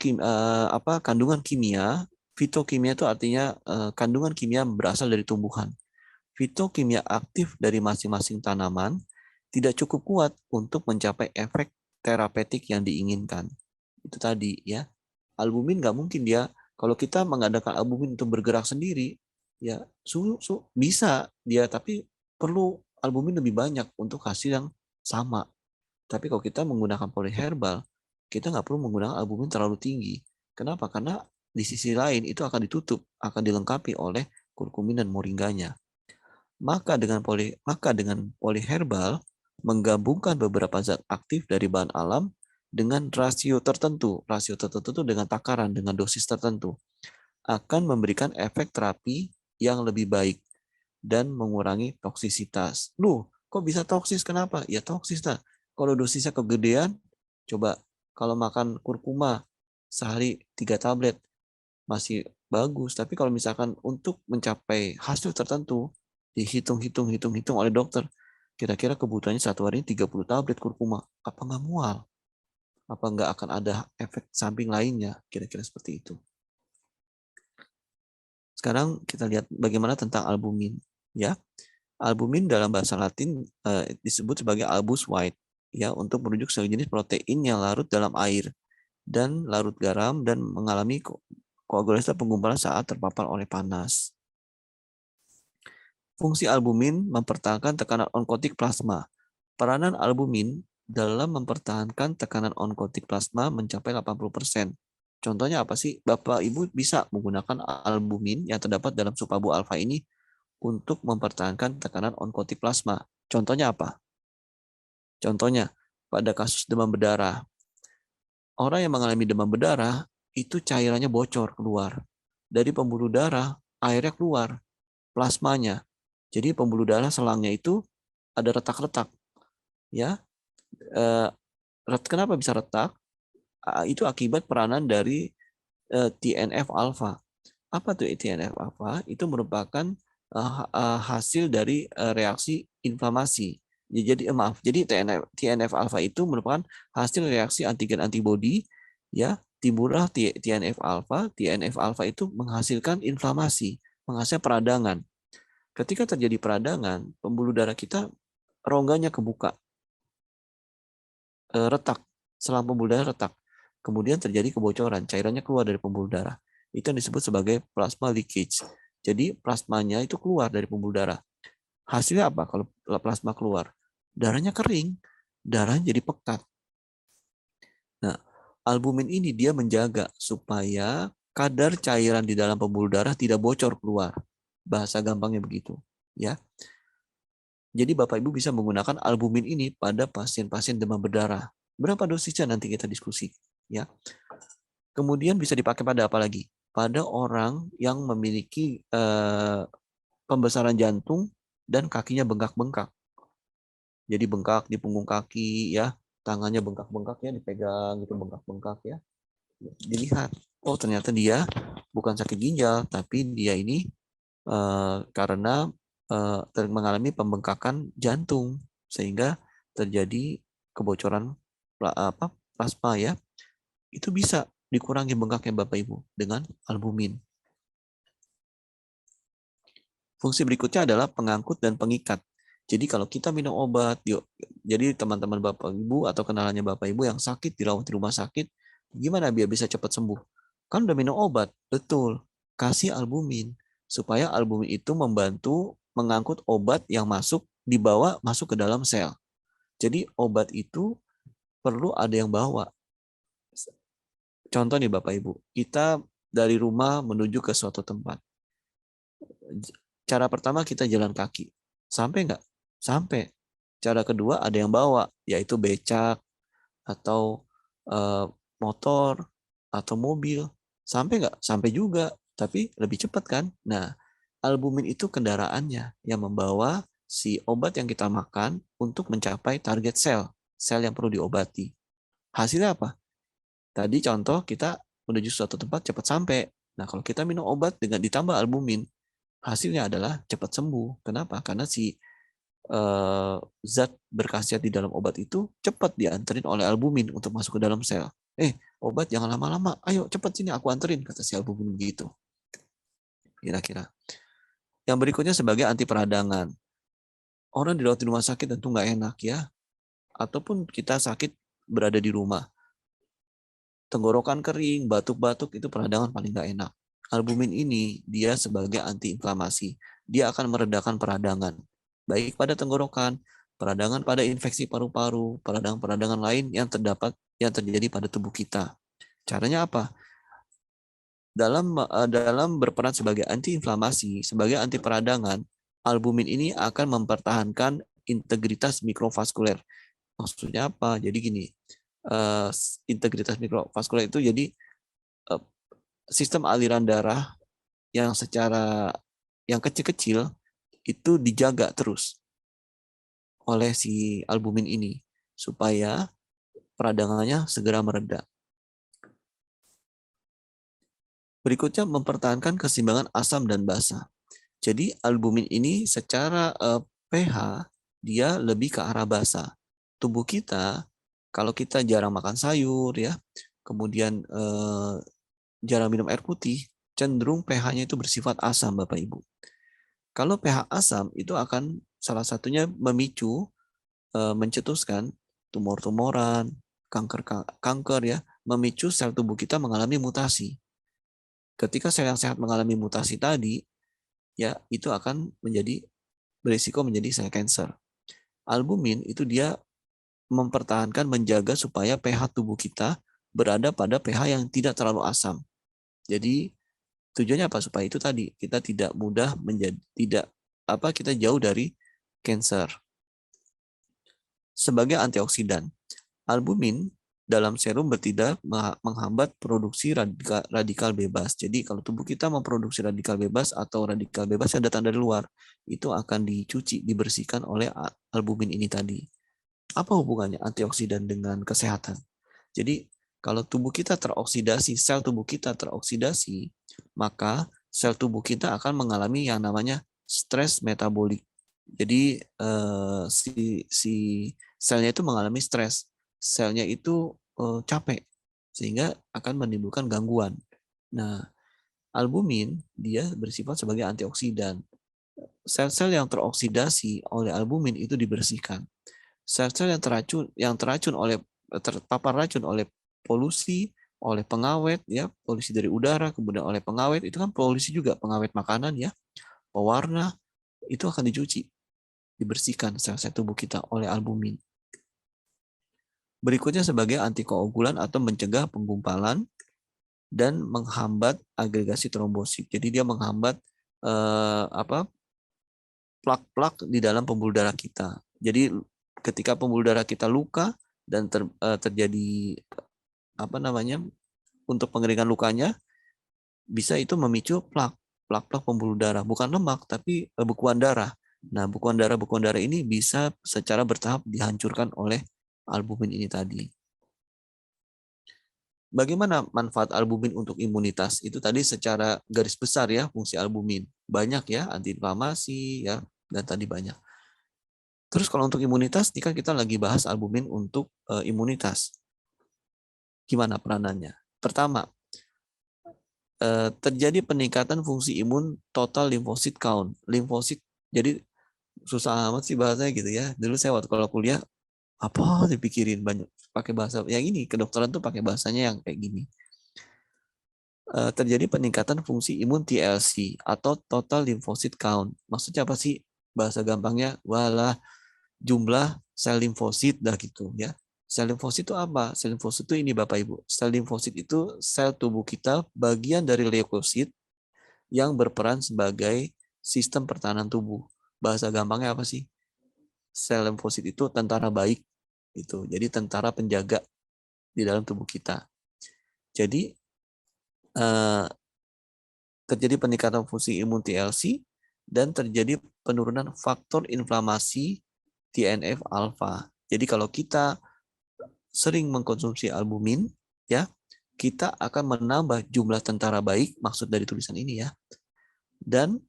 kandungan kimia, fitokimia itu artinya kandungan kimia berasal dari tumbuhan. Fitokimia aktif dari masing-masing tanaman tidak cukup kuat untuk mencapai efek terapeutik yang diinginkan. Itu tadi ya. Albumin nggak mungkin dia, kalau kita mengadakan albumin untuk bergerak sendiri, ya bisa dia, tapi perlu albumin lebih banyak untuk hasil yang sama. Tapi kalau kita menggunakan polyherbal, kita nggak perlu menggunakan albumin terlalu tinggi. Kenapa? Karena di sisi lain itu akan ditutup, akan dilengkapi oleh kurkumin dan moringanya. Maka dengan polyherbal menggabungkan beberapa zat aktif dari bahan alam dengan rasio tertentu. Rasio tertentu itu dengan takaran, dengan dosis tertentu, akan memberikan efek terapi yang lebih baik dan mengurangi toksisitas. Loh, kok bisa toksis? Kenapa? Ya toksis lah. Kalau dosisnya kegedean, coba kalau makan kurkuma sehari 3 tablet masih bagus. Tapi kalau misalkan untuk mencapai hasil tertentu, dihitung oleh dokter, kira-kira kebutuhannya satu hari ini 30 tablet kurkuma. Apa nggak mual? Apa nggak akan ada efek samping lainnya? Kira-kira seperti itu. Sekarang kita lihat bagaimana tentang albumin. Ya, albumin dalam bahasa Latin disebut sebagai albus white, ya, untuk merujuk sejenis protein yang larut dalam air dan larut garam dan mengalami koagulasi penggumpalan saat terpapar oleh panas. Fungsi albumin mempertahankan tekanan onkotik plasma. Peranan albumin dalam mempertahankan tekanan onkotik plasma mencapai 80%. Contohnya apa sih? Bapak Ibu bisa menggunakan albumin yang terdapat dalam supabu alfa ini untuk mempertahankan tekanan onkotik plasma. Contohnya apa? Contohnya, pada kasus demam berdarah. Orang yang mengalami demam berdarah, itu cairannya bocor keluar. Dari pembuluh darah, airnya keluar, plasmanya. Jadi pembuluh darah selangnya itu ada retak-retak. Ya, kenapa bisa retak? Itu akibat peranan dari TNF alpha. Apa tuh TNF alpha? Itu merupakan hasil dari reaksi inflamasi. Jadi TNF alpha itu merupakan hasil reaksi antigen antibodi, ya, timbullah TNF alpha. TNF alpha itu menghasilkan inflamasi, menghasilkan peradangan. Ketika terjadi peradangan, pembuluh darah kita rongganya kebuka, retak, selang pembuluh darah retak. Kemudian terjadi kebocoran, cairannya keluar dari pembuluh darah. Itu yang disebut sebagai plasma leakage. Jadi plasmanya itu keluar dari pembuluh darah. Hasilnya apa kalau plasma keluar? Darahnya kering, darahnya jadi pekat. Nah, albumin ini dia menjaga supaya kadar cairan di dalam pembuluh darah tidak bocor keluar. Bahasa gampangnya begitu, ya. Jadi Bapak Ibu bisa menggunakan albumin ini pada pasien-pasien demam berdarah. Berapa dosisnya nanti kita diskusi, ya. Kemudian bisa dipakai pada apa lagi? Pada orang yang memiliki pembesaran jantung dan kakinya bengkak-bengkak. Jadi bengkak di punggung kaki, ya, tangannya bengkak-bengkak, ya, dipegang gitu bengkak-bengkak, ya. Dilihat, oh ternyata dia bukan sakit ginjal, tapi dia ini karena mengalami pembengkakan jantung sehingga terjadi kebocoran plasma, ya. Itu bisa dikurangi bengkaknya Bapak Ibu dengan albumin. Fungsi berikutnya adalah pengangkut dan pengikat. Jadi kalau kita minum obat, jadi teman-teman Bapak Ibu atau kenalannya Bapak Ibu yang sakit dirawat di rumah sakit, gimana biar bisa cepat sembuh? Kan udah minum obat, betul. Kasih albumin supaya albumin itu membantu mengangkut obat yang dibawa masuk ke dalam sel. Jadi obat itu perlu ada yang bawa. Contoh nih Bapak Ibu, kita dari rumah menuju ke suatu tempat. Cara pertama kita jalan kaki. Sampai nggak? Sampai. Cara kedua ada yang bawa, yaitu becak atau motor atau mobil. Sampai nggak? Sampai juga, tapi lebih cepat kan? Nah, albumin itu kendaraannya yang membawa si obat yang kita makan untuk mencapai target sel yang perlu diobati. Hasilnya apa? Tadi contoh kita menuju suatu tempat cepat sampai. Nah, kalau kita minum obat dengan ditambah albumin, hasilnya adalah cepat sembuh. Kenapa? Karena si zat berkhasiat di dalam obat itu cepat dianterin oleh albumin untuk masuk ke dalam sel. Obat jangan lama-lama, ayo cepat sini aku anterin, kata si albumin begitu. Kira-kira. Yang berikutnya sebagai anti peradangan. Orang dirawat di rumah sakit tentu nggak enak, ya. Ataupun kita sakit berada di rumah. Tenggorokan kering, batuk-batuk, itu peradangan paling nggak enak. Albumin ini dia sebagai antiinflamasi. Dia akan meredakan peradangan. Baik pada tenggorokan, peradangan pada infeksi paru-paru, peradangan-peradangan lain yang terjadi pada tubuh kita. Caranya apa? Dalam berperan sebagai antiinflamasi, sebagai anti peradangan, albumin ini akan mempertahankan integritas mikrovaskuler. Maksudnya apa? Jadi gini, integritas mikrovaskuler itu jadi sistem aliran darah yang yang kecil-kecil itu dijaga terus oleh si albumin ini supaya peradangannya segera mereda. Berikutnya mempertahankan keseimbangan asam dan basa. Jadi albumin ini secara pH dia lebih ke arah basa. Tubuh kita kalau kita jarang makan sayur ya, kemudian jarang minum air putih, cenderung pH-nya itu bersifat asam Bapak Ibu. Kalau pH asam itu akan salah satunya memicu mencetuskan tumor-tumoran, kanker ya, memicu sel tubuh kita mengalami mutasi. Ketika sel yang sehat mengalami mutasi tadi, ya itu akan berisiko menjadi sel cancer. Albumin itu dia mempertahankan, menjaga supaya pH tubuh kita berada pada pH yang tidak terlalu asam. Jadi tujuannya apa? Supaya itu tadi kita tidak mudah kita jauh dari cancer. Sebagai antioksidan, albumin dalam serum bertindak menghambat produksi radikal bebas. Jadi kalau tubuh kita memproduksi radikal bebas atau radikal bebas yang datang dari luar, itu akan dicuci, dibersihkan oleh albumin ini tadi. Apa hubungannya antioksidan dengan kesehatan? Jadi kalau tubuh kita teroksidasi, sel tubuh kita teroksidasi, maka sel tubuh kita akan mengalami yang namanya stres metabolik. Jadi si selnya itu mengalami stres, selnya itu capek, sehingga akan menimbulkan gangguan. Nah, albumin dia bersifat sebagai antioksidan. Sel-sel yang teroksidasi oleh albumin itu dibersihkan. Sel-sel yang terpapar racun oleh polusi, oleh pengawet ya, polusi dari udara, kemudian oleh pengawet, itu kan polusi juga, pengawet makanan ya, pewarna, itu akan dicuci, dibersihkan sel-sel tubuh kita oleh albumin. Berikutnya sebagai antikoagulan atau mencegah penggumpalan dan menghambat agregasi trombosit. Jadi dia menghambat plak-plak di dalam pembuluh darah kita. Jadi ketika pembuluh darah kita luka dan terjadi untuk pengeringan lukanya, bisa itu memicu plak-plak pembuluh darah, bukan lemak tapi bekuan darah. Nah, bekuan darah ini bisa secara bertahap dihancurkan oleh albumin ini tadi. Bagaimana manfaat albumin untuk imunitas? Itu tadi secara garis besar ya fungsi albumin. Banyak ya, antiinflamasi ya, dan tadi banyak. Terus kalau untuk imunitas, ini kan kita lagi bahas albumin untuk imunitas. Gimana peranannya? Pertama, terjadi peningkatan fungsi imun total limfosit count. Limfosit, jadi susah amat sih bahasanya gitu ya. Dulu saya waktu kalau kuliah, apa dipikirin banyak pakai bahasa yang ini, kedokteran tuh pakai bahasanya yang kayak gini. Terjadi peningkatan fungsi imun TLC atau total lymphocyte count. Maksudnya apa sih? Bahasa gampangnya, walah jumlah sel limfosit dah gitu ya. Sel limfosit itu apa? Sel limfosit itu ini Bapak Ibu. Sel limfosit itu sel tubuh kita bagian dari leukosit yang berperan sebagai sistem pertahanan tubuh. Bahasa gampangnya apa sih? Sel limfosit itu tentara baik gitu. Jadi tentara penjaga di dalam tubuh kita. Jadi terjadi peningkatan fungsi imun TLC dan terjadi penurunan faktor inflamasi TNF alpha. Jadi kalau kita sering mengkonsumsi albumin, ya, kita akan menambah jumlah tentara baik, maksud dari tulisan ini ya, dan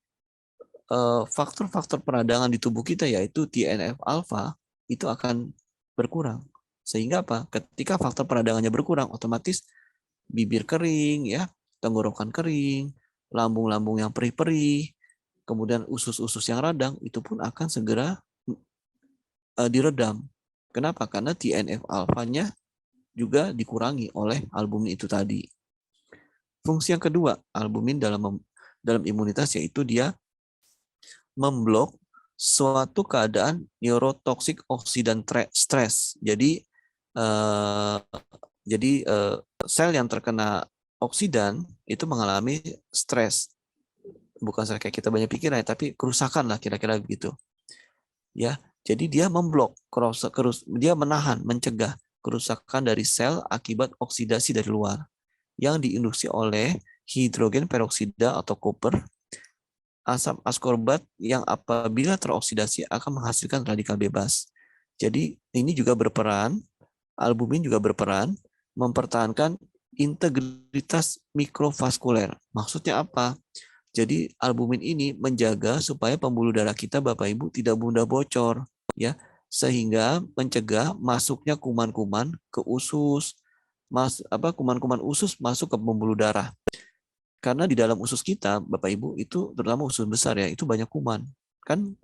faktor-faktor peradangan di tubuh kita yaitu TNF alpha itu akan berkurang. Sehingga apa? Ketika faktor peradangannya berkurang, otomatis bibir kering, ya, tenggorokan kering, lambung-lambung yang perih-perih, kemudian usus-usus yang radang itu pun akan segera diredam. Kenapa? Karena TNF alpha-nya juga dikurangi oleh albumin itu tadi. Fungsi yang kedua, albumin dalam imunitas yaitu dia memblok suatu keadaan neurotoksik oksidan stres. Jadi sel yang terkena oksidan itu mengalami stres. bukan kayak kita banyak pikiran, tapi kerusakan lah kira-kira begitu. Ya, jadi dia memblok, dia menahan, mencegah kerusakan dari sel akibat oksidasi dari luar yang diinduksi oleh hidrogen peroksida atau koper, asam askorbat yang apabila teroksidasi akan menghasilkan radikal bebas. Jadi ini juga berperan, albumin juga berperan mempertahankan integritas mikrovaskuler. Maksudnya apa? Jadi albumin ini menjaga supaya pembuluh darah kita Bapak Ibu tidak mudah bocor, ya, sehingga mencegah masuknya kuman-kuman ke usus, kuman-kuman usus masuk ke pembuluh darah. Karena di dalam usus kita Bapak Ibu itu terutama usus besar ya, itu banyak kuman. Kan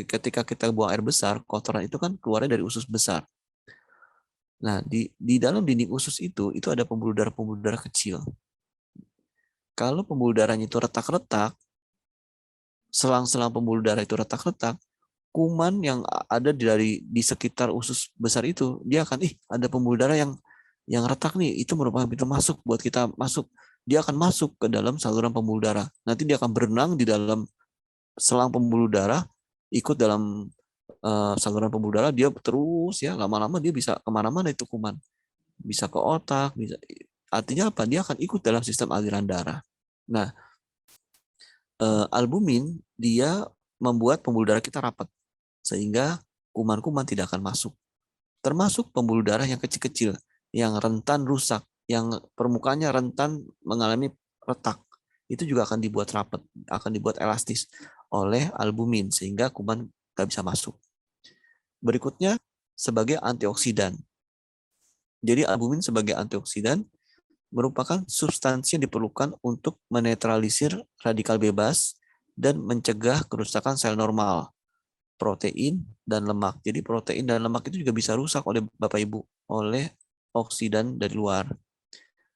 ketika kita buang air besar, kotoran itu kan keluarnya dari usus besar. Nah, di dalam dinding usus itu ada pembuluh darah kecil. Kalau pembuluh darahnya itu retak-retak, selang-selang pembuluh darah itu retak-retak, kuman yang ada di sekitar usus besar itu, dia akan ada pembuluh darah yang retak nih, itu merupakan pintu masuk buat kita masuk. Dia akan masuk ke dalam saluran pembuluh darah. Nanti dia akan berenang di dalam selang pembuluh darah, ikut dalam saluran pembuluh darah, dia terus ya lama-lama dia bisa kemana-mana itu kuman, bisa ke otak, bisa. Artinya apa? Dia akan ikut dalam sistem aliran darah. Nah, albumin dia membuat pembuluh darah kita rapat sehingga kuman-kuman tidak akan masuk. Termasuk pembuluh darah yang kecil-kecil, yang rentan rusak, yang permukaannya rentan mengalami retak. Itu juga akan dibuat rapat, akan dibuat elastis oleh albumin sehingga kuman nggak bisa masuk. Berikutnya sebagai antioksidan. Jadi albumin sebagai antioksidan merupakan substansi yang diperlukan untuk menetralisir radikal bebas dan mencegah kerusakan sel normal, protein dan lemak. Jadi protein dan lemak itu juga bisa rusak oleh Bapak Ibu, oleh oksidan dari luar.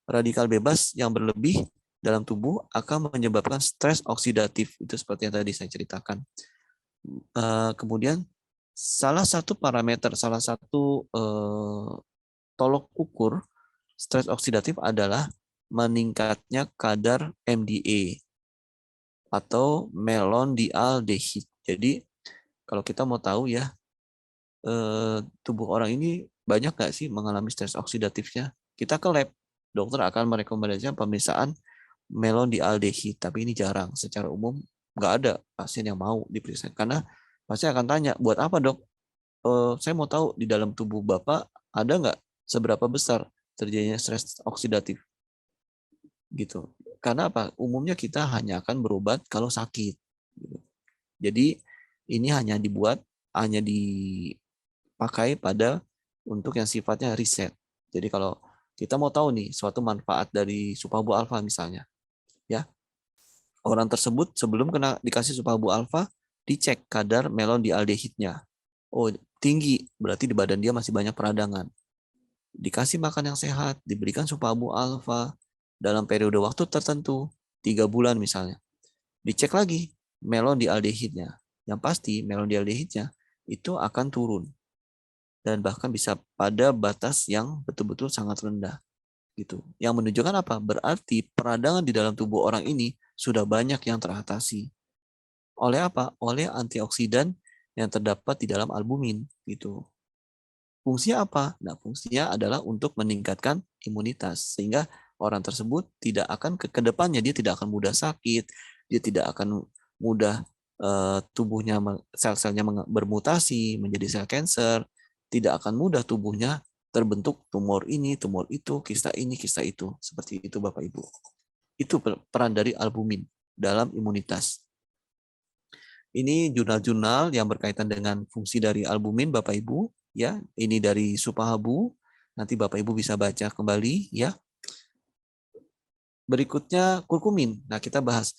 Radikal bebas yang berlebih dalam tubuh akan menyebabkan stres oksidatif. Itu seperti yang tadi saya ceritakan. Kemudian salah satu parameter, salah satu tolok ukur stres oksidatif adalah meningkatnya kadar MDA atau melondialdehid. Jadi kalau kita mau tahu ya, tubuh orang ini banyak nggak sih mengalami stres oksidatifnya? Kita ke lab, dokter akan merekomendasikan pemeriksaan melondialdehid, tapi ini jarang. Secara umum nggak ada pasien yang mau diperiksa karena pasti akan tanya, buat apa dok? Saya mau tahu di dalam tubuh Bapak ada nggak seberapa besar terjadinya stres oksidatif gitu. Karena apa? Umumnya kita hanya akan berobat kalau sakit. Jadi ini hanya dipakai pada untuk yang sifatnya riset. Jadi kalau kita mau tahu nih suatu manfaat dari Supabu Alfa misalnya, ya orang tersebut sebelum dikasih Supabu Alfa dicek kadar melondialdehidnya. Oh tinggi, berarti di badan dia masih banyak peradangan. Dikasih makan yang sehat, diberikan Supabu Alfa dalam periode waktu tertentu, 3 bulan misalnya. Dicek lagi melondialdehidnya. Yang pasti melondialdehidnya itu akan turun. Dan bahkan bisa pada batas yang betul-betul sangat rendah. Gitu. Yang menunjukkan apa? Berarti peradangan di dalam tubuh orang ini sudah banyak yang teratasi. Oleh apa? Oleh antioksidan yang terdapat di dalam albumin. Gitu. Fungsinya apa? Nah, fungsinya adalah untuk meningkatkan imunitas sehingga orang tersebut tidak akan ke depannya dia tidak akan mudah sakit, dia tidak akan mudah tubuhnya sel-selnya bermutasi menjadi sel kanker, tidak akan mudah tubuhnya terbentuk tumor ini, tumor itu, kista ini, kista itu. Seperti itu Bapak Ibu. Itu peran dari albumin dalam imunitas. Ini jurnal-jurnal yang berkaitan dengan fungsi dari albumin Bapak Ibu. Ya, ini dari Supahabu. Nanti Bapak Ibu bisa baca kembali ya. Berikutnya kurkumin. Nah, kita bahas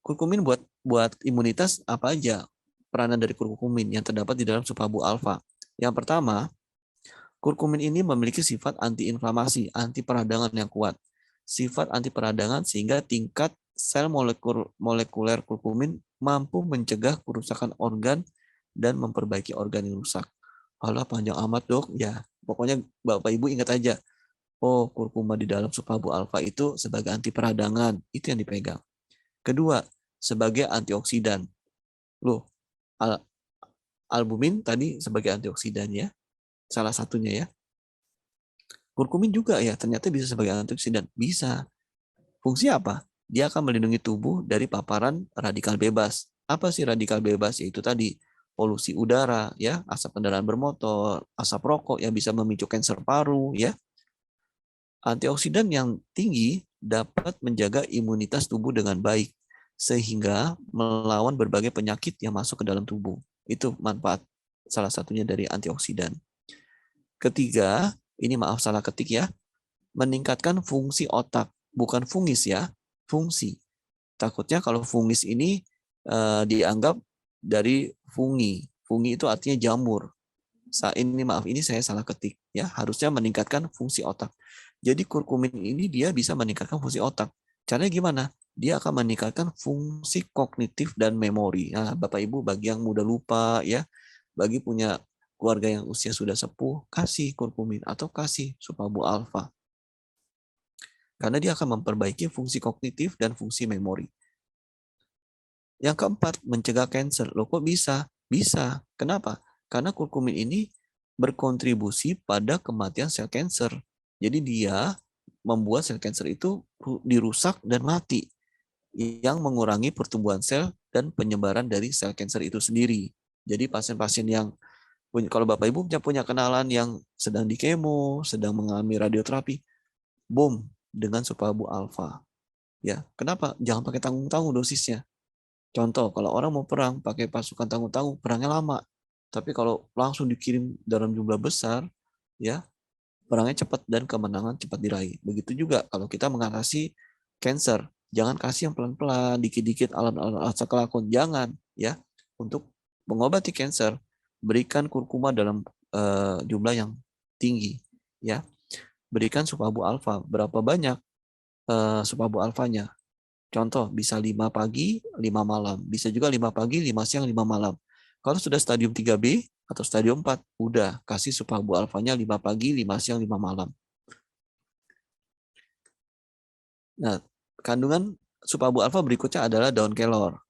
kurkumin buat imunitas apa aja peranan dari kurkumin yang terdapat di dalam Supahabu alfa. Yang pertama, kurkumin ini memiliki sifat antiinflamasi, anti peradangan yang kuat. Sifat anti peradangan sehingga tingkat sel molekuler kurkumin mampu mencegah kerusakan organ dan memperbaiki organ yang rusak. Alah panjang amat dok, ya pokoknya Bapak Ibu ingat aja, oh kurkuma di dalam Supahabu alfa itu sebagai anti peradangan, itu yang dipegang. Kedua, sebagai antioksidan. Loh, albumin tadi sebagai antioksidan ya, salah satunya ya. Kurkumin juga ya, ternyata bisa sebagai antioksidan. Bisa. Fungsi apa? Dia akan melindungi tubuh dari paparan radikal bebas. Apa sih radikal bebas? Yaitu tadi polusi udara, ya, asap kendaraan bermotor, asap rokok yang bisa memicu kanker paru, ya. Antioksidan yang tinggi dapat menjaga imunitas tubuh dengan baik sehingga melawan berbagai penyakit yang masuk ke dalam tubuh. Itu manfaat salah satunya dari antioksidan. Ketiga, ini maaf salah ketik ya, meningkatkan fungsi otak, bukan fungis ya, fungsi. Takutnya kalau fungis ini dianggap dari fungi. Fungi itu artinya jamur. Ini maaf, ini saya salah ketik ya. Harusnya meningkatkan fungsi otak. Jadi kurkumin ini dia bisa meningkatkan fungsi otak. Caranya gimana? Dia akan meningkatkan fungsi kognitif dan memori. Nah, Bapak Ibu bagi yang mudah lupa ya, bagi punya keluarga yang usia sudah sepuh, kasih kurkumin atau kasih supabu alfa. Karena dia akan memperbaiki fungsi kognitif dan fungsi memori. Yang keempat, mencegah kanker. Loh kok bisa? Bisa. Kenapa? Karena kurkumin ini berkontribusi pada kematian sel kanker. Jadi dia membuat sel kanker itu dirusak dan mati, yang mengurangi pertumbuhan sel dan penyebaran dari sel kanker itu sendiri. Jadi pasien-pasien yang kalau Bapak Ibu punya kenalan yang sedang di kemo, sedang mengalami radioterapi, boom dengan supabu alfa. Ya, kenapa? Jangan pakai tanggung-tanggung dosisnya. Contoh, kalau orang mau perang pakai pasukan tanggung-tanggung, perangnya lama. Tapi kalau langsung dikirim dalam jumlah besar, ya perangnya cepat dan kemenangan cepat diraih. Begitu juga kalau kita mengatasi cancer, jangan kasih yang pelan-pelan, dikit-dikit alat-alat asa kelakon, jangan ya. Untuk mengobati cancer, berikan kurkuma dalam jumlah yang tinggi, ya. Berikan supabu alfa, berapa banyak supabu alfanya? Contoh, bisa 5 pagi, 5 malam. Bisa juga 5 pagi, 5 siang, 5 malam. Kalau sudah stadium 3B atau stadium 4, udah kasih supabu alfanya 5 pagi, 5 siang, 5 malam. Nah, kandungan supabu alfa berikutnya adalah daun kelor.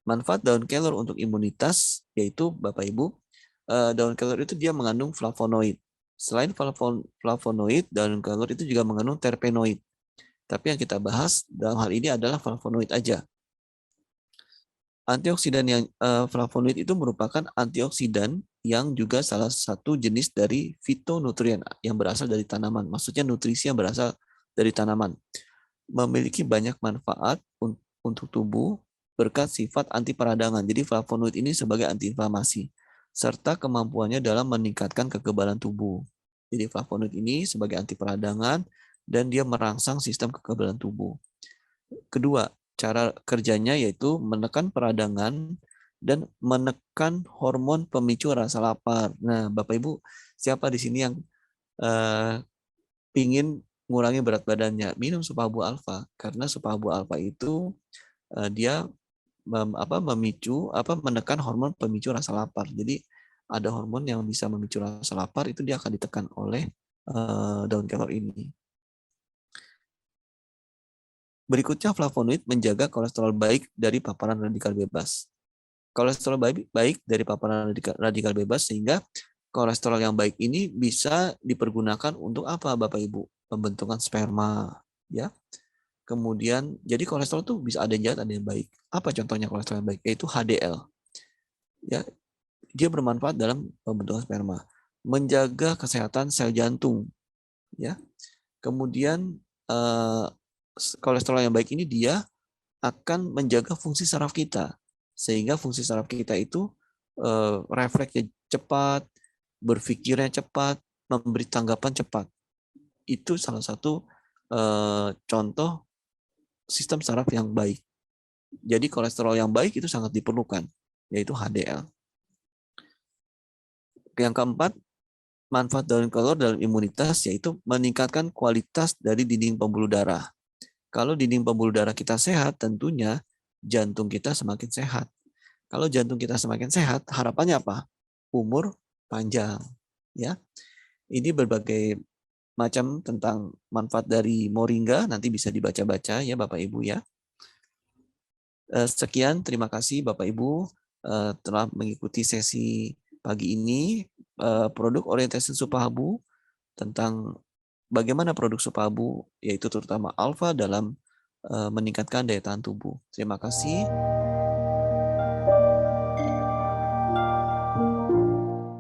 Manfaat daun kelor untuk imunitas yaitu Bapak Ibu, daun kelor itu dia mengandung flavonoid. Selain flavonoid, daun kelor itu juga mengandung terpenoid. Tapi yang kita bahas dalam hal ini adalah flavonoid aja. Antioksidan yang flavonoid itu merupakan antioksidan yang juga salah satu jenis dari fitonutrien yang berasal dari tanaman. Maksudnya nutrisi yang berasal dari tanaman. Memiliki banyak manfaat untuk tubuh berkat sifat anti peradangan. Jadi flavonoid ini sebagai antiinflamasi serta kemampuannya dalam meningkatkan kekebalan tubuh. Jadi flavonoid ini sebagai anti peradangan dan dia merangsang sistem kekebalan tubuh. Kedua, cara kerjanya yaitu menekan peradangan dan menekan hormon pemicu rasa lapar. Nah, Bapak Ibu, siapa di sini yang ingin mengurangi berat badannya? Minum supabu alfa, karena supabu alfa itu dia menekan hormon pemicu rasa lapar. Jadi ada hormon yang bisa memicu rasa lapar itu dia akan ditekan oleh daun kelor ini. Berikutnya, flavonoid menjaga kolesterol baik dari paparan radikal bebas. Kolesterol baik dari paparan radikal bebas sehingga kolesterol yang baik ini bisa dipergunakan untuk apa, Bapak Ibu? Pembentukan sperma, ya. Kemudian, jadi kolesterol tuh bisa ada yang jahat, ada yang baik. Apa contohnya kolesterol yang baik? Yaitu HDL. Ya, dia bermanfaat dalam pembentukan sperma, menjaga kesehatan sel jantung, ya. Kemudian kolesterol yang baik ini dia akan menjaga fungsi saraf kita, sehingga fungsi saraf kita itu refleksnya cepat, berpikirnya cepat, memberi tanggapan cepat. Itu salah satu contoh sistem saraf yang baik. Jadi kolesterol yang baik itu sangat diperlukan, yaitu HDL. Yang keempat, manfaat daun kelor dalam imunitas yaitu meningkatkan kualitas dari dinding pembuluh darah. Kalau dinding pembuluh darah kita sehat, tentunya jantung kita semakin sehat. Kalau jantung kita semakin sehat, harapannya apa? Umur panjang. Ya, ini berbagai macam tentang manfaat dari moringa nanti bisa dibaca-baca ya Bapak Ibu ya. Sekian, terima kasih Bapak Ibu telah mengikuti sesi pagi ini produk orientation Supahabu tentang bagaimana produk Supahabu yaitu terutama alfa dalam meningkatkan daya tahan tubuh. Terima kasih.